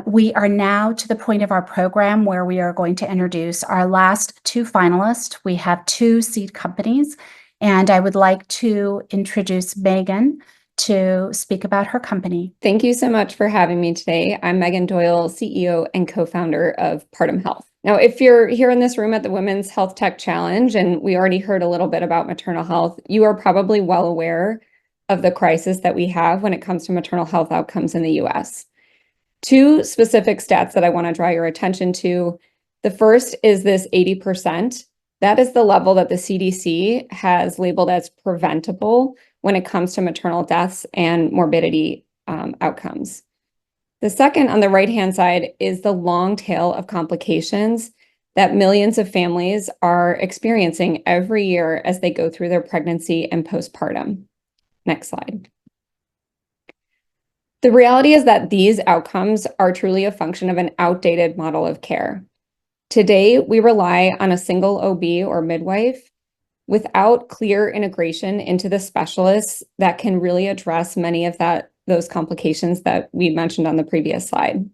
Speaker 1: We are now to the point of our program where we are going to introduce our last 2 finalists. We have 2 seed companies, and I would like to introduce Megan to speak about her company.
Speaker 10: Thank you so much for having me today. I'm Megan Doyle, CEO and co-founder of Partum Health. Now, if you're here in this room at the Women's Health Tech Challenge, and we already heard a little bit about maternal health, you are probably well aware of the crisis that we have when it comes to maternal health outcomes in the US. 2 specific stats that I want to draw your attention to. The first is this 80%. That is the level that the CDC has labeled as preventable when it comes to maternal deaths and morbidity outcomes. The second on the right-hand side is the long tail of complications that millions of families are experiencing every year as they go through their pregnancy and postpartum. Next slide. The reality is that these outcomes are truly a function of an outdated model of care. Today, we rely on a single OB or midwife without clear integration into the specialists that can really address many of those complications that we mentioned on the previous slide.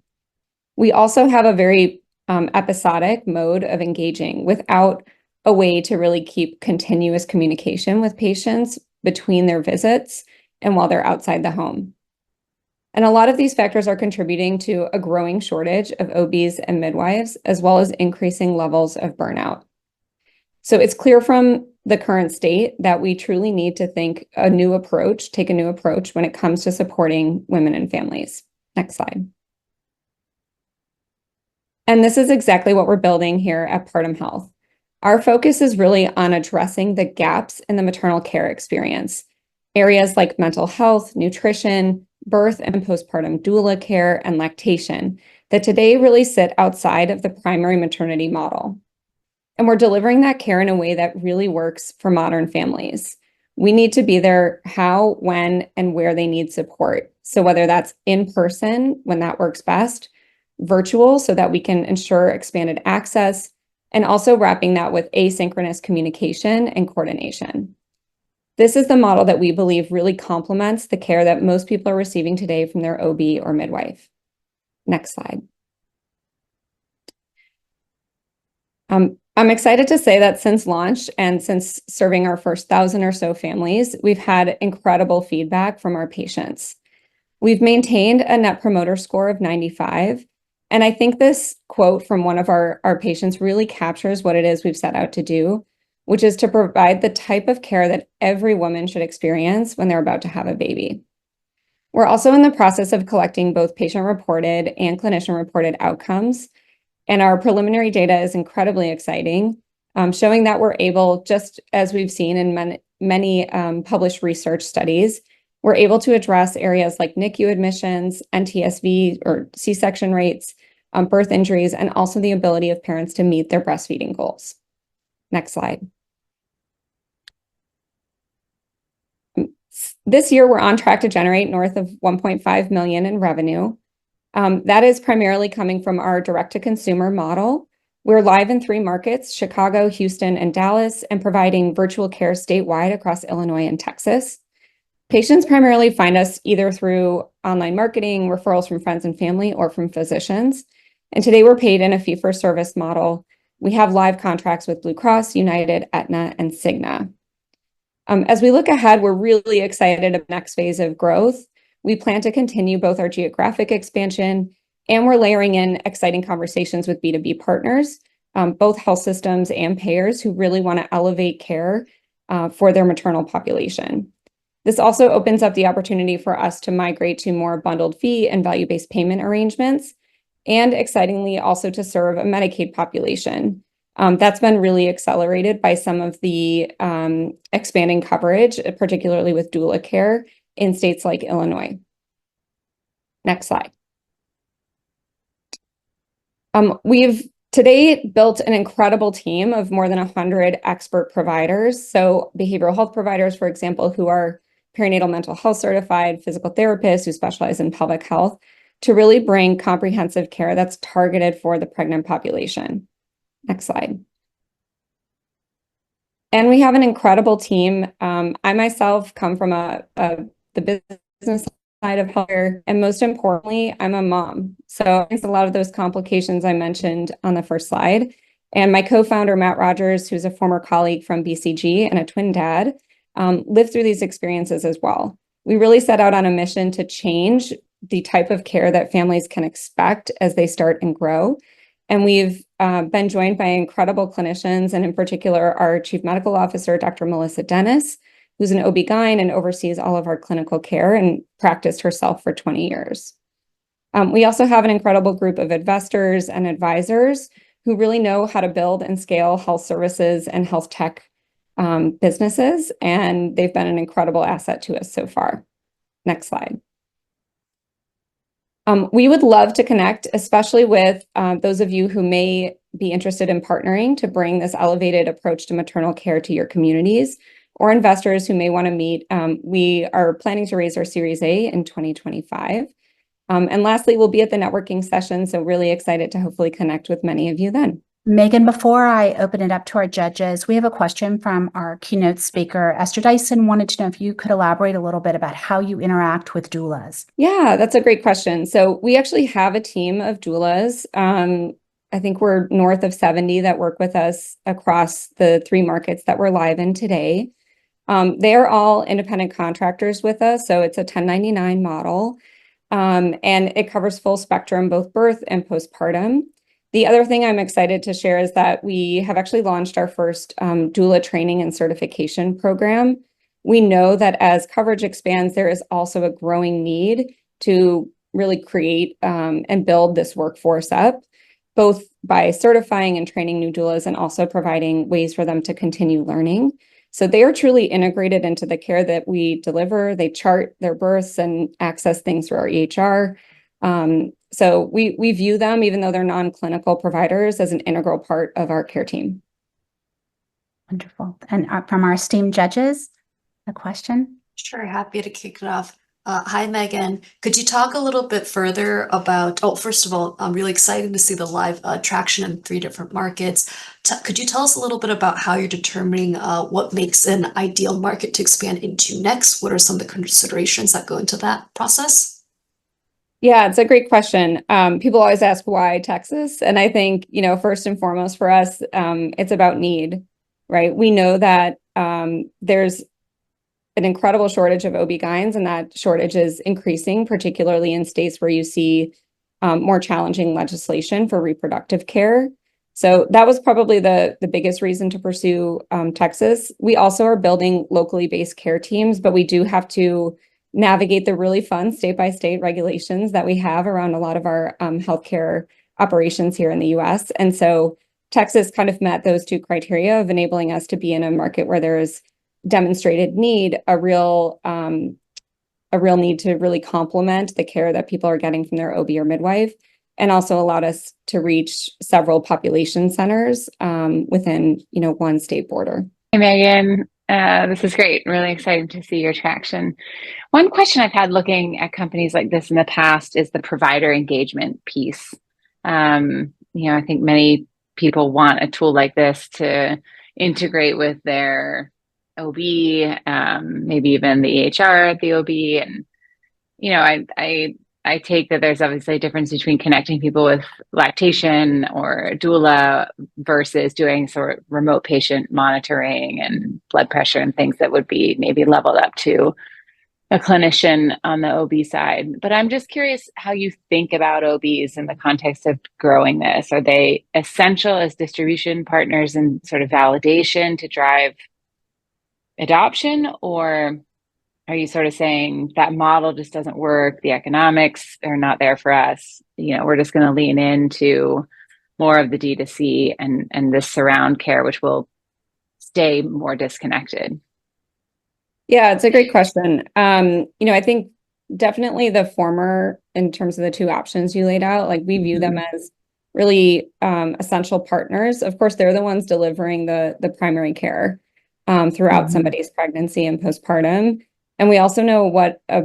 Speaker 10: We also have a very episodic mode of engaging without a way to really keep continuous communication with patients between their visits and while they're outside the home. And a lot of these factors are contributing to a growing shortage of OBs and midwives, as well as increasing levels of burnout. So it's clear from the current state that we truly need to take a new approach when it comes to supporting women and families. Next slide. And this is exactly what we're building here at Partum Health. Our focus is really on addressing the gaps in the maternal care experience. Areas like mental health, nutrition, birth and postpartum doula care, and lactation that today really sit outside of the primary maternity model. And we're delivering that care in a way that really works for modern families. We need to be there how, when, and where they need support. So whether that's in person, when that works best, virtual, so that we can ensure expanded access, and also wrapping that with asynchronous communication and coordination. This is the model that we believe really complements the care that most people are receiving today from their OB or midwife. Next slide. I'm excited to say that since launch and since serving our first 1,000 or so families, we've had incredible feedback from our patients. We've maintained a Net Promoter Score of 95. And I think this quote from one of our patients really captures what it is we've set out to do, which is to provide the type of care that every woman should experience when they're about to have a baby. We're also in the process of collecting both patient-reported and clinician-reported outcomes. And our preliminary data is incredibly exciting, showing that we're able, just as we've seen in many published research studies, we're able to address areas like NICU admissions, NTSV or C-section rates, birth injuries, and also the ability of parents to meet their breastfeeding goals. Next slide. This year, we're on track to generate north of 1.5 million in revenue. That is primarily coming from our direct-to-consumer model, We're live in 3 markets, Chicago, Houston, and Dallas, and providing virtual care statewide across Illinois and Texas. Patients primarily find us either through online marketing, referrals from friends and family, or from physicians. And today we're paid in a fee-for-service model. We have live contracts with Blue Cross, United, Aetna, and Cigna. As we look ahead, we're really excited about the next phase of growth. We plan to continue both our geographic expansion, and we're layering in exciting conversations with B2B partners, both health systems and payers who really want to elevate care for their maternal population. This also opens up the opportunity for us to migrate to more bundled fee and value-based payment arrangements, and excitingly also to serve a Medicaid population. That's been really accelerated by some of the expanding coverage, particularly with doula care in states like Illinois. Next slide. We've today built an incredible team of more than 100 expert providers. So behavioral health providers, for example, who are perinatal mental health certified, physical therapists who specialize in pelvic health, to really bring comprehensive care that's targeted for the pregnant population. Next slide. And we have an incredible team. I myself come from the business side of healthcare, and most importantly, I'm a mom. So it's a lot of those complications I mentioned on the first slide. And my co-founder, Matt Rogers, who's a former colleague from BCG and a twin dad, lived through these experiences as well. We really set out on a mission to change the type of care that families can expect as they start and grow. And we've been joined by incredible clinicians, and in particular, our Chief Medical Officer, Dr. Melissa Dennis, who's an OB-GYN and oversees all of our clinical care and practiced herself for 20 years. We also have an incredible group of investors and advisors who really know how to build and scale health services and health tech businesses, and they've been an incredible asset to us so far. Next slide. We would love to connect, especially with those of you who may be interested in partnering to bring this elevated approach to maternal care to your communities, or investors who may want to meet. We are planning to raise our Series A in 2025. And lastly, we'll be at the networking session, so really excited to hopefully connect with many of you then.
Speaker 1: Megan, before I open it up to our judges, we have a question from our keynote speaker. Esther Dyson wanted to know if you could elaborate a little bit about how you interact with doulas.
Speaker 10: Yeah, that's a great question. So we actually have a team of doulas. I think we're north of 70 that work with us across the 3 markets that we're live in today. They are all independent contractors with us, so it's a 1099 model, and it covers full spectrum, both birth and postpartum. The other thing I'm excited to share is that we have actually launched our first doula training and certification program. We know that as coverage expands, there is also a growing need to really create and build this workforce up, both by certifying and training new doulas and also providing ways for them to continue learning. So they are truly integrated into the care that we deliver. They chart their births and access things through our EHR. So we view them, even though they're non-clinical providers, as an integral part of our care team.
Speaker 1: Wonderful. And from our esteemed judges, a question?
Speaker 3: Sure, happy to kick it off. Hi, Megan. Could you talk a little bit further about, first of all, I'm really excited to see the live traction in 3 different markets. Could you tell us a little bit about how you're determining what makes an ideal market to expand into next? What are some of the considerations that go into that process?
Speaker 10: Yeah, it's a great question. People always ask why Texas, and I think, first and foremost for us, it's about need, right? We know that there's an incredible shortage of OB-GYNs, and that shortage is increasing, particularly in states where you see more challenging legislation for reproductive care. So that was probably the biggest reason to pursue Texas. We also are building locally based care teams, but we do have to navigate the really fun state-by-state regulations that we have around a lot of our healthcare operations here in the US. And so Texas kind of met those 2 criteria of enabling us to be in a market where there is demonstrated need, a real need to really complement the care that people are getting from their OB or midwife, and also allowed us to reach several population centers within, 1 state border.
Speaker 4: Hey, Megan. This is great. Really excited to see your traction. One question I've had looking at companies like this in the past is the provider engagement piece. I think many people want a tool like this to integrate with their OB, maybe even the EHR at the OB. And, you know, I take that there's obviously a difference between connecting people with lactation or doula versus doing sort of remote patient monitoring and blood pressure and things that would be maybe leveled up to a clinician on the OB side. But I'm just curious how you think about OBs in the context of growing this. Are they essential as distribution partners and sort of validation to drive adoption? Or are you sort of saying that model just doesn't work, the economics are not there for us, you know, we're just going to lean into more of the D2C and this surround care, which will stay more disconnected?
Speaker 10: Yeah, it's a great question. You know, I think definitely the former in terms of the two options you laid out, like we view them as really essential partners. Of course, they're the ones delivering the primary care throughout somebody's pregnancy and postpartum. And we also know what a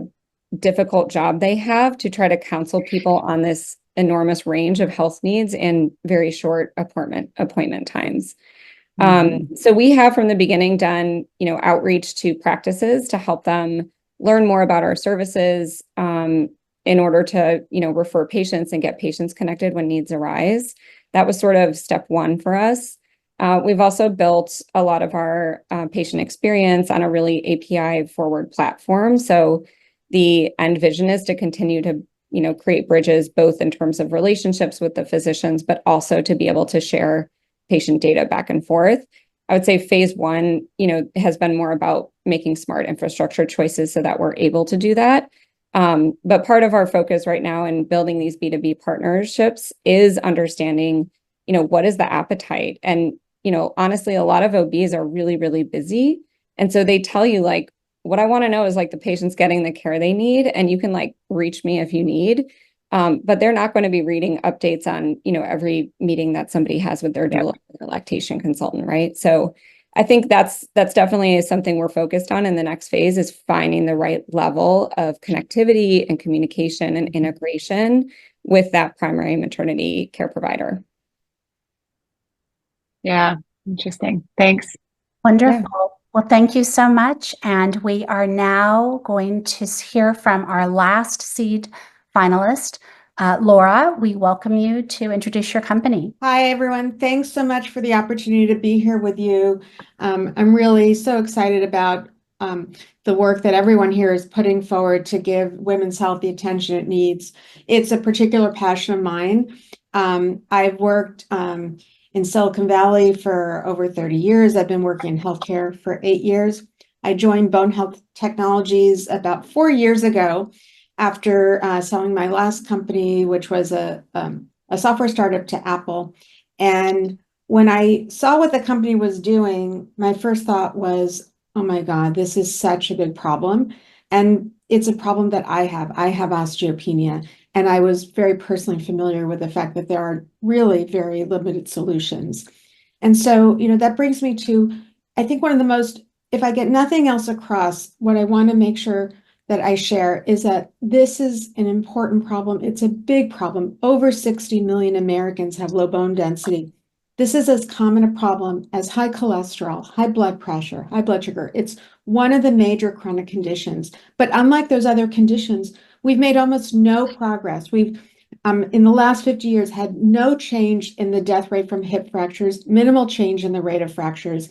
Speaker 10: difficult job they have to try to counsel people on this enormous range of health needs in very short appointment times. So we have from the beginning done, you know, outreach to practices to help them learn more about our services in order to, you know, refer patients and get patients connected when needs arise. That was sort of step one for us. We've also built a lot of our patient experience on a really API forward platform. So the end vision is to continue to, you know, create bridges, both in terms of relationships with the physicians, but also to be able to share patient data back and forth. I would say phase one, you know, has been more about making smart infrastructure choices so that we're able to do that. But part of our focus right now in building these B2B partnerships is understanding, you know, what is the appetite? And, you know, honestly, a lot of OBs are really, really busy. And so they tell you, like, what I want to know is like the patient's getting the care they need, and you can like reach me if you need. But they're not going to be reading updates on, you know, every meeting that somebody has with their doula or their lactation consultant, right? So I think that's definitely something we're focused on in the next phase, is finding the right level of connectivity and communication and integration with that primary maternity care provider.
Speaker 4: Yeah, interesting. Thanks.
Speaker 1: Wonderful. Well, thank you so much. And we are now going to hear from our last seed finalist. Laura, we welcome you to introduce your company.
Speaker 11: Hi, everyone. Thanks so much for the opportunity to be here with you. I'm really so excited about the work that everyone here is putting forward to give women's health the attention it needs. It's a particular passion of mine. I've worked in Silicon Valley for over 30 years. I've been working in healthcare for 8 years. I joined Bone Health Technologies about 4 years ago after selling my last company, which was a software startup to Apple. And when I saw what the company was doing, my first thought was, oh my God, this is such a big problem. And it's a problem that I have. I have osteopenia. And I was very personally familiar with the fact that there are really very limited solutions. And so, you know, that brings me to, I think one of the most, if I get nothing else across, what I want to make sure that I share is that this is an important problem. It's a big problem. Over 60 million Americans have low bone density. This is as common a problem as high cholesterol, high blood pressure, high blood sugar. It's one of the major chronic conditions. But unlike those other conditions, we've made almost no progress. We've, in the last 50 years, had no change in the death rate from hip fractures, minimal change in the rate of fractures.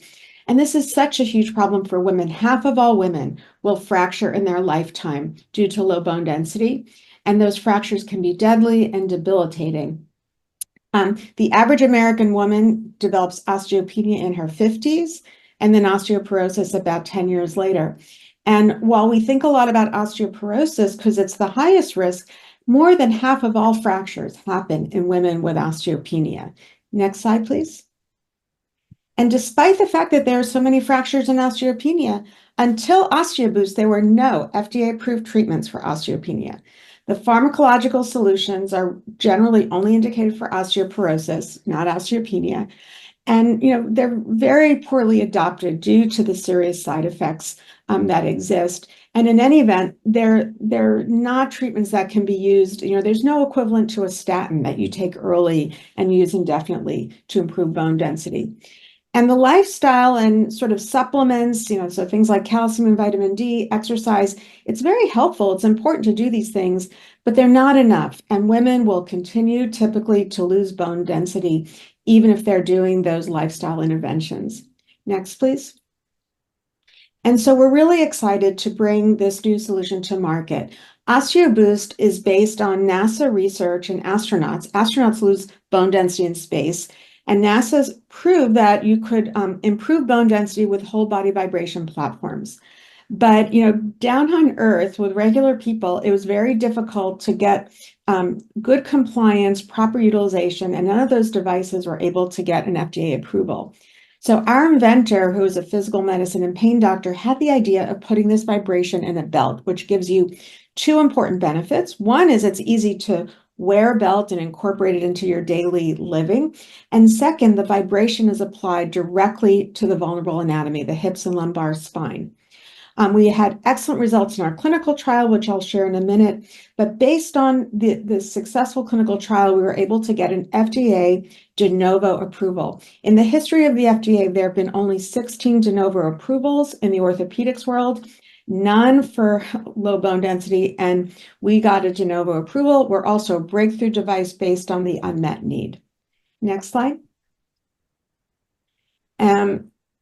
Speaker 11: And this is such a huge problem for women. Half of all women will fracture in their lifetime due to low bone density. And those fractures can be deadly and debilitating. The average American woman develops osteopenia in her 50s and then osteoporosis about 10 years later. And while we think a lot about osteoporosis because it's the highest risk, more than half of all fractures happen in women with osteopenia. Next slide, please. And despite the fact that there are so many fractures in osteopenia, until OsteoBoost, there were no FDA-approved treatments for osteopenia. The pharmacological solutions are generally only indicated for osteoporosis, not osteopenia. And, you know, they're very poorly adopted due to the serious side effects that exist. And in any event, they're not treatments that can be used, there's no equivalent to a statin that you take early and use indefinitely to improve bone density. And the lifestyle and sort of supplements, so things like calcium and vitamin D, exercise, it's very helpful. It's important to do these things, but they're not enough. And women will continue typically to lose bone density, even if they're doing those lifestyle interventions. Next, please. And so we're really excited to bring this new solution to market. OsteoBoost is based on NASA research and astronauts. Astronauts lose bone density in space, and NASA's proved that you could improve bone density with whole body vibration platforms. But, down on Earth with regular people, it was very difficult to get good compliance, proper utilization, and none of those devices were able to get an FDA approval. So our inventor, who is a physical medicine and pain doctor, had the idea of putting this vibration in a belt, which gives you two important benefits. One is it's easy to wear a belt and incorporate it into your daily living. And second, the vibration is applied directly to the vulnerable anatomy, the hips and lumbar spine. We had excellent results in our clinical trial, which I'll share in a minute. But based on the successful clinical trial, we were able to get an FDA de novo approval. In the history of the FDA, there have been only 16 de novo approvals in the orthopedics world, none for low bone density, and we got a de novo approval. We're also a breakthrough device based on the unmet need. Next slide.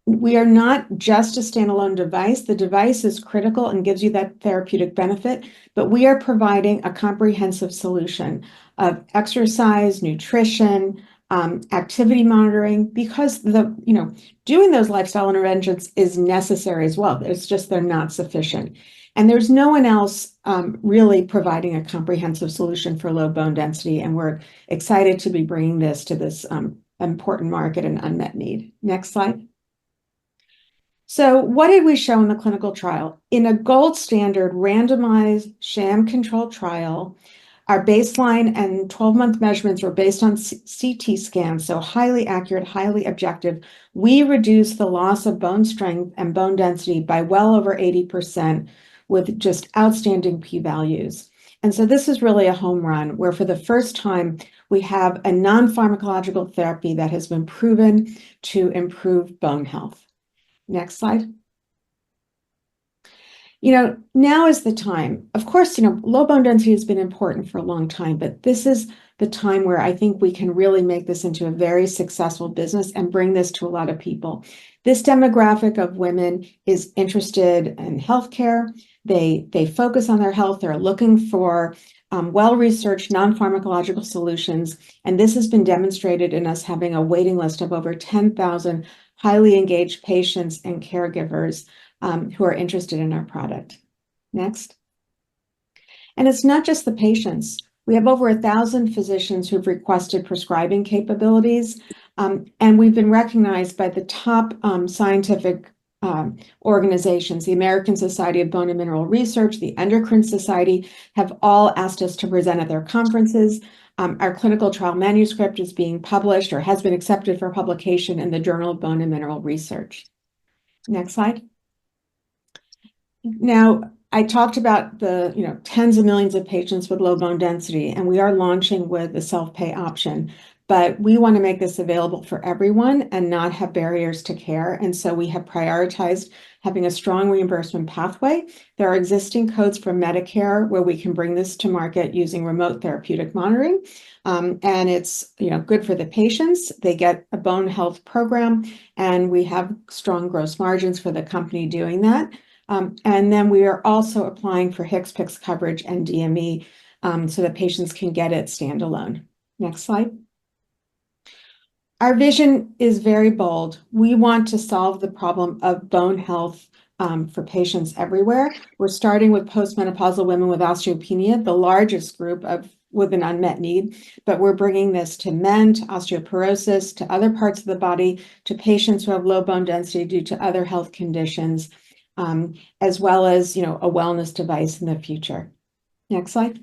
Speaker 11: We are not just a standalone device. The device is critical and gives you that therapeutic benefit, but we are providing a comprehensive solution of exercise, nutrition, activity monitoring, because doing those lifestyle interventions is necessary as well. It's just they're not sufficient. And there's no one else really providing a comprehensive solution for low bone density, and we're excited to be bringing this to this important market and unmet need. Next slide. So what did we show in the clinical trial? In a gold standard randomized sham controlled trial, our baseline and 12-month measurements were based on CT scans, so highly accurate, highly objective. We reduced the loss of bone strength and bone density by well over 80% with just outstanding p-values. And so this is really a home run where for the first time we have a non-pharmacological therapy that has been proven to improve bone health. Next slide. Now is the time. Of course, low bone density has been important for a long time, but this is the time where I think we can really make this into a very successful business and bring this to a lot of people. This demographic of women is interested in healthcare. They focus on their health. They're looking for well-researched non-pharmacological solutions. And this has been demonstrated in us having a waiting list of over 10,000 highly engaged patients and caregivers who are interested in our product. Next. And it's not just the patients. We have over 1,000 physicians who've requested prescribing capabilities, and we've been recognized by the top scientific organizations. The American Society of Bone and Mineral Research, the Endocrine Society, have all asked us to present at their conferences. Our clinical trial manuscript is being published or has been accepted for publication in the Journal of Bone and Mineral Research. Next slide. Now, I talked about the tens of millions of patients with low bone density, and we are launching with the self-pay option. But we want to make this available for everyone and not have barriers to care. And so we have prioritized having a strong reimbursement pathway. There are existing codes for Medicare where we can bring this to market using remote therapeutic monitoring. And it's good for the patients. They get a bone health program, and we have strong gross margins for the company doing that. And then we are also applying for HCPCS coverage and DME so that patients can get it standalone. Next slide. Our vision is very bold. We want to solve the problem of bone health for patients everywhere. We're starting with postmenopausal women with osteopenia, the largest group with an unmet need, but we're bringing this to men, to osteoporosis, to other parts of the body, to patients who have low bone density due to other health conditions, as well as a wellness device in the future. Next slide.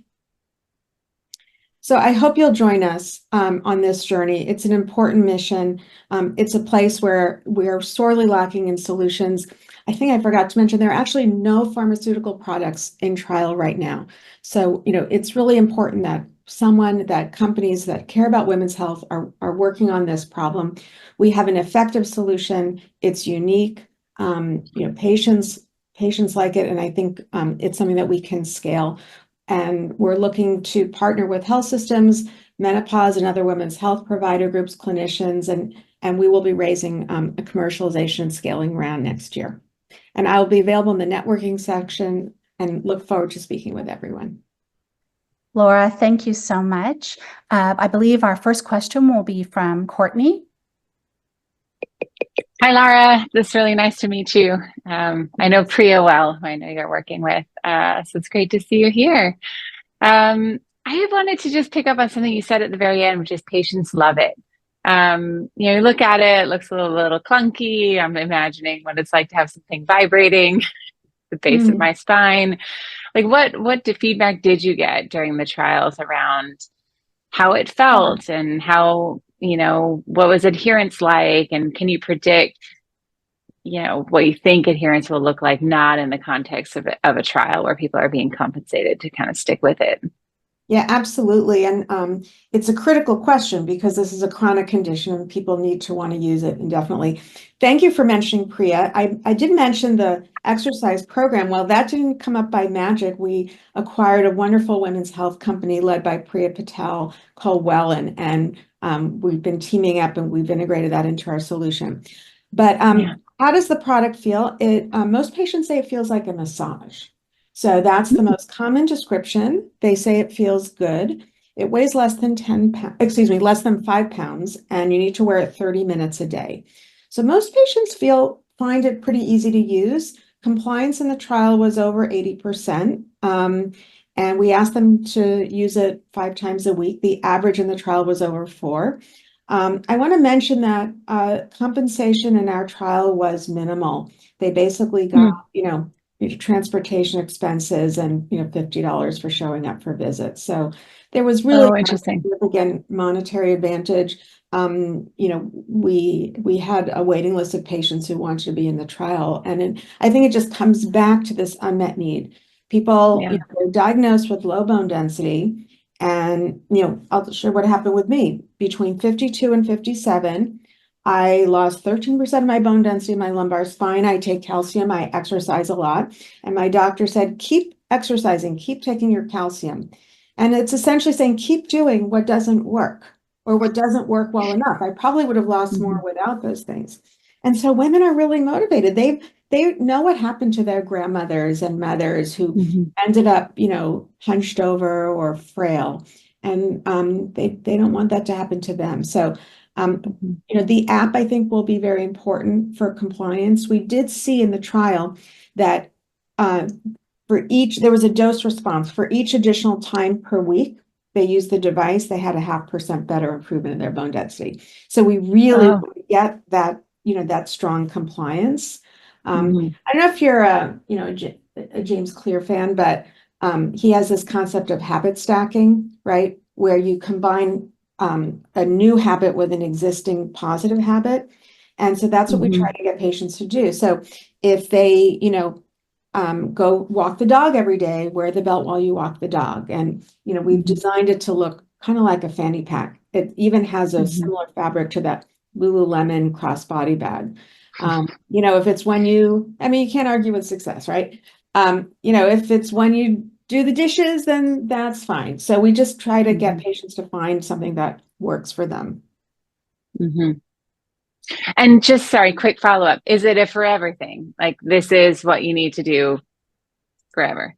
Speaker 11: So I hope you'll join us on this journey. It's an important mission. It's a place where we are sorely lacking in solutions. I think I forgot to mention there are actually no pharmaceutical products in trial right now. So, it's really important that companies that care about women's health are working on this problem. We have an effective solution. It's unique. Patients like it, and I think it's something that we can scale. And we're looking to partner with health systems, menopause and other women's health provider groups, clinicians, and we will be raising a commercialization and scaling round next year. And I will be available in the networking section and look forward to speaking with everyone.
Speaker 1: Laura, thank you so much. I believe our first question will be from Courtney.
Speaker 4: Hi, Laura. It's really nice to meet you. I know Priya well, who I know you're working with. So it's great to see you here. I wanted to just pick up on something you said at the very end, which is patients love it. You look at it looks a little clunky. I'm imagining what it's like to have something vibrating the base of my spine. Like what feedback did you get during the trials around how it felt and how, what was adherence like? And can you predict, what you think adherence will look like, not in the context of a trial where people are being compensated to kind of stick with it?
Speaker 11: Yeah, absolutely. And it's a critical question because this is a chronic condition and people need to want to use it indefinitely. Thank you for mentioning Priya. I did mention the exercise program. Well, that didn't come up by magic. We acquired a wonderful women's health company led by Priya Patel called Wellen, and we've been teaming up and we've integrated that into our solution. But how does the product feel? Most patients say it feels like a massage. So that's the most common description. They say it feels good. It weighs less than 5 pounds, and you need to wear it 30 minutes a day. So most patients find it pretty easy to use. Compliance in the trial was over 80%. And we asked them to use it 5 times a week. The average in the trial was over 4. I want to mention that compensation in our trial was minimal. They basically got, transportation expenses and $50 for showing up for visits. So there was really
Speaker 4: interesting.
Speaker 11: Significant monetary advantage. We had a waiting list of patients who wanted to be in the trial, and I think it just comes back to this unmet need. People they're diagnosed with low bone density, and I'll share what happened with me. Between 52 and 57, I lost 13% of my bone density in my lumbar spine. I take calcium, I exercise a lot. And my doctor said, keep exercising, keep taking your calcium. And it's essentially saying, keep doing what doesn't work or what doesn't work well enough. I probably would have lost more without those things. And so women are really motivated. They know what happened to their grandmothers and mothers who ended up, hunched over or frail. And they don't want that to happen to them. So the app, I think, will be very important for compliance. We did see in the trial that there was a dose response. For each additional time per week they used the device, they had a 0.5% better improvement in their bone density. So we really get that, that strong compliance. I don't know if you're a James Clear fan, but he has this concept of habit stacking, right? Where you combine a new habit with an existing positive habit. And so that's what we try to get patients to do. So if they, go walk the dog every day, wear the belt while you walk the dog. And, we've designed it to look kind of like a fanny pack. It even has a similar fabric to that Lululemon crossbody bag. If it's when you can't argue with success, right? If it's when you do the dishes, then that's fine. So we just try to get patients to find something that works for them.
Speaker 4: And just, quick follow-up. Is it a forever thing? Like this is what you need to do forever?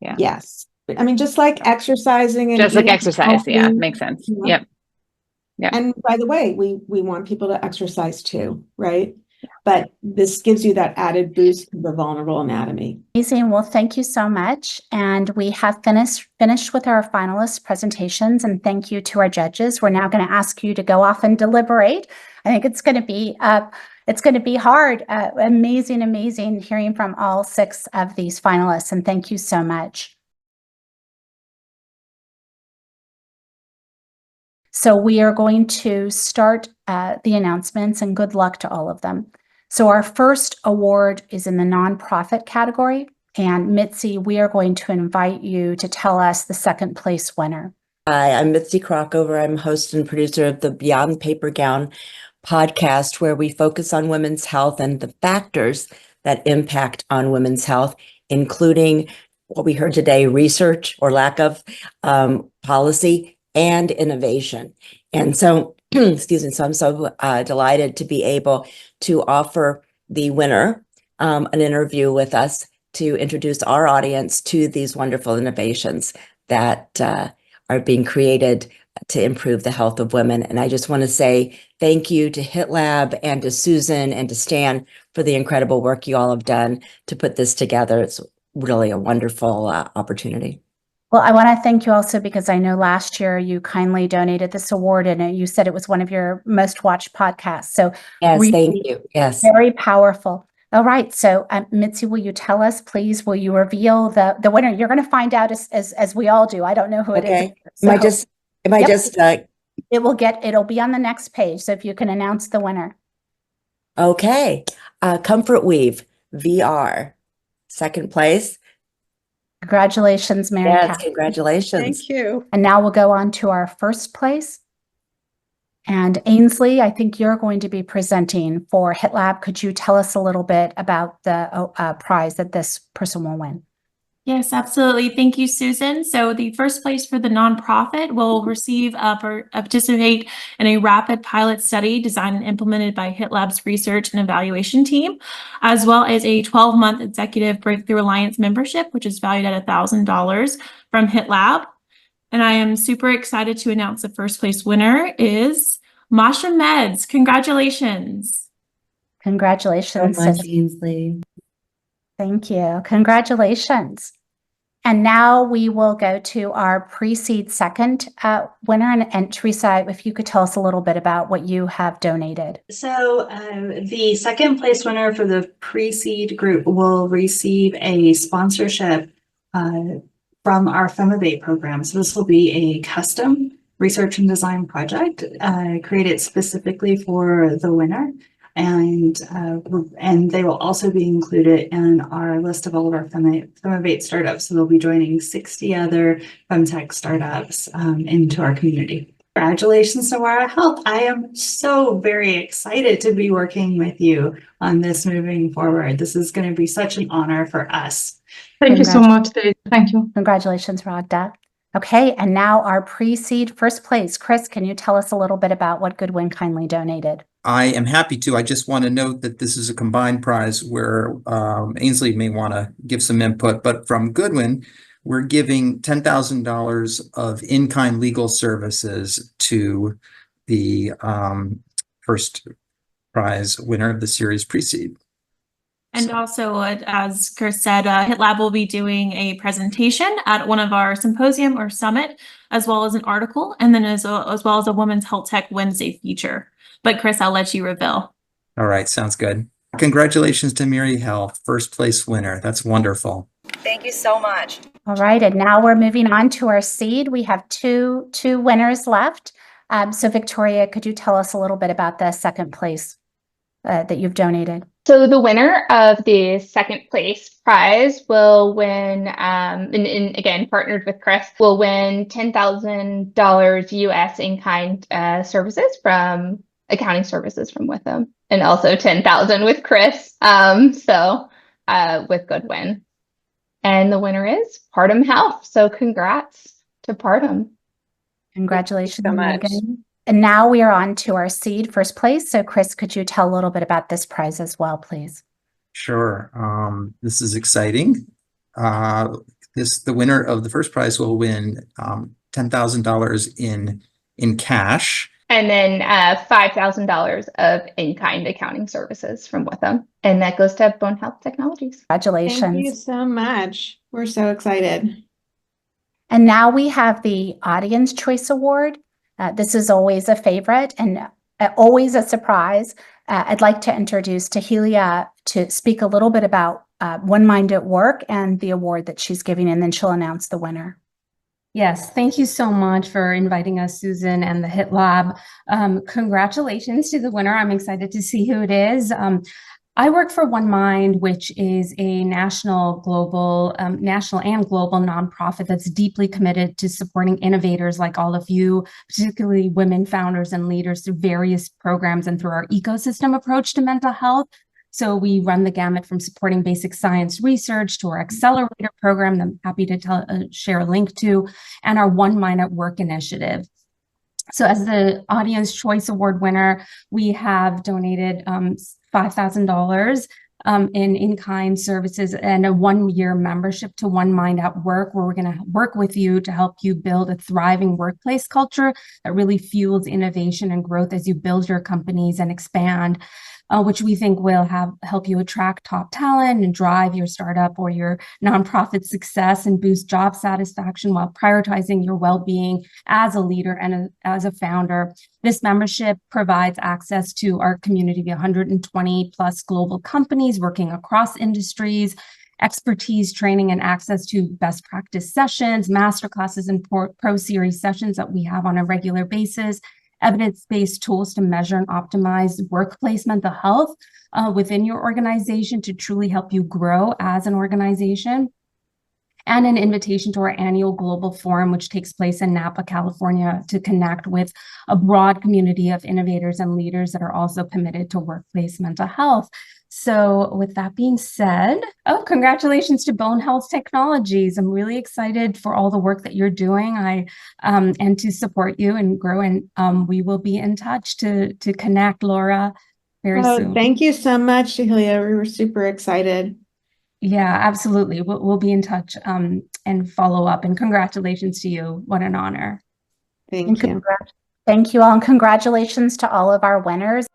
Speaker 4: Yeah.
Speaker 11: Yes. Just like exercising and
Speaker 4: just like exercise.
Speaker 11: healthy,
Speaker 4: Yeah, makes sense. Yep.
Speaker 11: And by the way, we want people to exercise too, right? But this gives you that added boost to the vulnerable anatomy.
Speaker 1: Amazing. Well, thank you so much. And we have finished with our finalist presentations. And thank you to our judges. We're now going to ask you to go off and deliberate. I think it's going to be hard. Amazing hearing from all 6 of these finalists. And thank you so much. So we are going to start the announcements, and good luck to all of them. So our first award is in the nonprofit category. And Mitzi, we are going to invite you to tell us the second place winner.
Speaker 12: Hi, I'm Mitzi Crockover. I'm host and producer of the Beyond Paper Gown podcast, where we focus on women's health and the factors that impact on women's health, including what we heard today, research or lack of, policy and innovation. And so, excuse me, so I'm so delighted to be able to offer the winner an interview with us to introduce our audience to these wonderful innovations that are being created to improve the health of women. And I just want to say thank you to HITLAB and to Susan and to Stan for the incredible work you all have done to put this together. It's really a wonderful opportunity.
Speaker 1: Well, I want to thank you also because I know last year you kindly donated this award and you said it was one of your most watched podcasts. So
Speaker 12: yes,
Speaker 1: really
Speaker 12: thank you. Yes.
Speaker 1: Very powerful. All right. So Mitzi, will you tell us, please, will you reveal the winner? You're going to find out as we all do. I don't know who it is.
Speaker 12: Okay.
Speaker 1: It'll be on the next page. So if you can announce the winner.
Speaker 12: Okay. Comfort Weave VR, second place.
Speaker 1: Congratulations, Mary.
Speaker 12: Yes, congratulations.
Speaker 5: Thank you.
Speaker 1: And now we'll go on to our first place. And Ainsley, I think you're going to be presenting for HITLAB. Could you tell us a little bit about the prize that this person will win?
Speaker 13: Yes, absolutely. Thank you, Susan. So the first place for the nonprofit will receive participate in a rapid pilot study designed and implemented by HITLAB's research and evaluation team, as well as a 12-month executive Breakthrough Alliance membership, which is valued at $1,000 from HITLAB. And I am super excited to announce the first place winner is Masha Meds. Congratulations.
Speaker 1: Congratulations.
Speaker 2: So much, Ainsley.
Speaker 1: Thank you. Congratulations. And now we will go to our pre-seed second winner. And Teresa, if you could tell us a little bit about what you have donated.
Speaker 14: So the second place winner for the pre-seed group will receive a sponsorship from our Femivate program. So this will be a custom research and design project created specifically for the winner. And they will also be included in our list of all of our Femivate startups. So they'll be joining 60 other femtech startups into our community. Congratulations to Wara Health. I am so very excited to be working with you on this moving forward. This is going to be such an honor for us.
Speaker 9: Thank you so much, Teresa. Thank you.
Speaker 1: Congratulations, Ragda. Okay, and now our pre-seed first place. Chris, can you tell us a little bit about what Goodwin kindly donated?
Speaker 15: I am happy to. I just want to note that this is a combined prize where Ainsley may want to give some input, but from Goodwin, we're giving $10,000 of in-kind legal services to the first prize winner of the series pre-seed.
Speaker 13: And also, as Chris said, HITLAB will be doing a presentation at one of our symposium or summit, as well as an article, and then as well as a Women's Health Tech Wednesday feature. But Chris, I'll let you reveal.
Speaker 15: All right, sounds good. Congratulations to Mary Health, first place winner. That's wonderful.
Speaker 7: Thank you so much.
Speaker 1: All right, and now we're moving on to our seed. We have two winners left. So Victoria, could you tell us a little bit about the second place that you've donated?
Speaker 16: So the winner of the second place prize will win, and again, partnered with Chris, will win $10,000 US in-kind services from accounting services from Witham, and also $10,000 with Chris, with Goodwin. And the winner is Partum Health. So congrats to Partum.
Speaker 1: Congratulations,
Speaker 10: so much.
Speaker 1: Megan. And now we are on to our seed first place. So Chris, could you tell a little bit about this prize as well, please?
Speaker 15: Sure. This is exciting. The winner of the first prize will win $10,000 in cash.
Speaker 16: And then $5,000 of in-kind accounting services from Witham. And that goes to Bone Health Technologies.
Speaker 1: Congratulations.
Speaker 11: Thank you so much. We're so excited.
Speaker 1: And now we have the Audience Choice Award. This is always a favorite and always a surprise. I'd like to introduce Tahilia to speak a little bit about One Mind at Work and the award that she's giving, and then she'll announce the winner. Yes, thank you so much for inviting us, Susan, and the HITLAB. Congratulations to the winner. I'm excited to see who it is. I work for One Mind, which is a national and global nonprofit that's deeply committed to supporting innovators like all of you, particularly women founders and leaders, through various programs and through our ecosystem approach to mental health. So we run the gamut from supporting basic science research to our accelerator program that I'm happy to share a link to, and our One Mind at Work initiative. So as the Audience Choice Award winner, we have donated $5,000 in in-kind services and a 1-year membership to One Mind at Work, where we're going to work with you to help you build a thriving workplace culture that really fuels innovation and growth as you build your companies and expand. Which we think will help you attract top talent and drive your startup or your nonprofit success and boost job satisfaction while prioritizing your well-being as a leader and as a founder. This membership provides access to our community of 120 plus global companies working across industries, expertise, training, and access to best practice sessions, masterclasses, and pro series sessions that we have on a regular basis, evidence-based tools to measure and optimize workplace mental health within your organization to truly help you grow as an organization, and an invitation to our annual global forum, which takes place in Napa, California, to connect with a broad community of innovators and leaders that are also committed to workplace mental health. So with that being said, congratulations to Bone Health Technologies. I'm really excited for all the work that you're doing. And to support you and grow. And we will be in touch to connect, Laura, very soon.
Speaker 11: Thank you so much, Julia. We were super excited.
Speaker 1: Yeah, absolutely. We'll be in touch and follow up. And congratulations to you. What an honor.
Speaker 11: Thank you.
Speaker 1: Thank you all. And congratulations to all of our winners.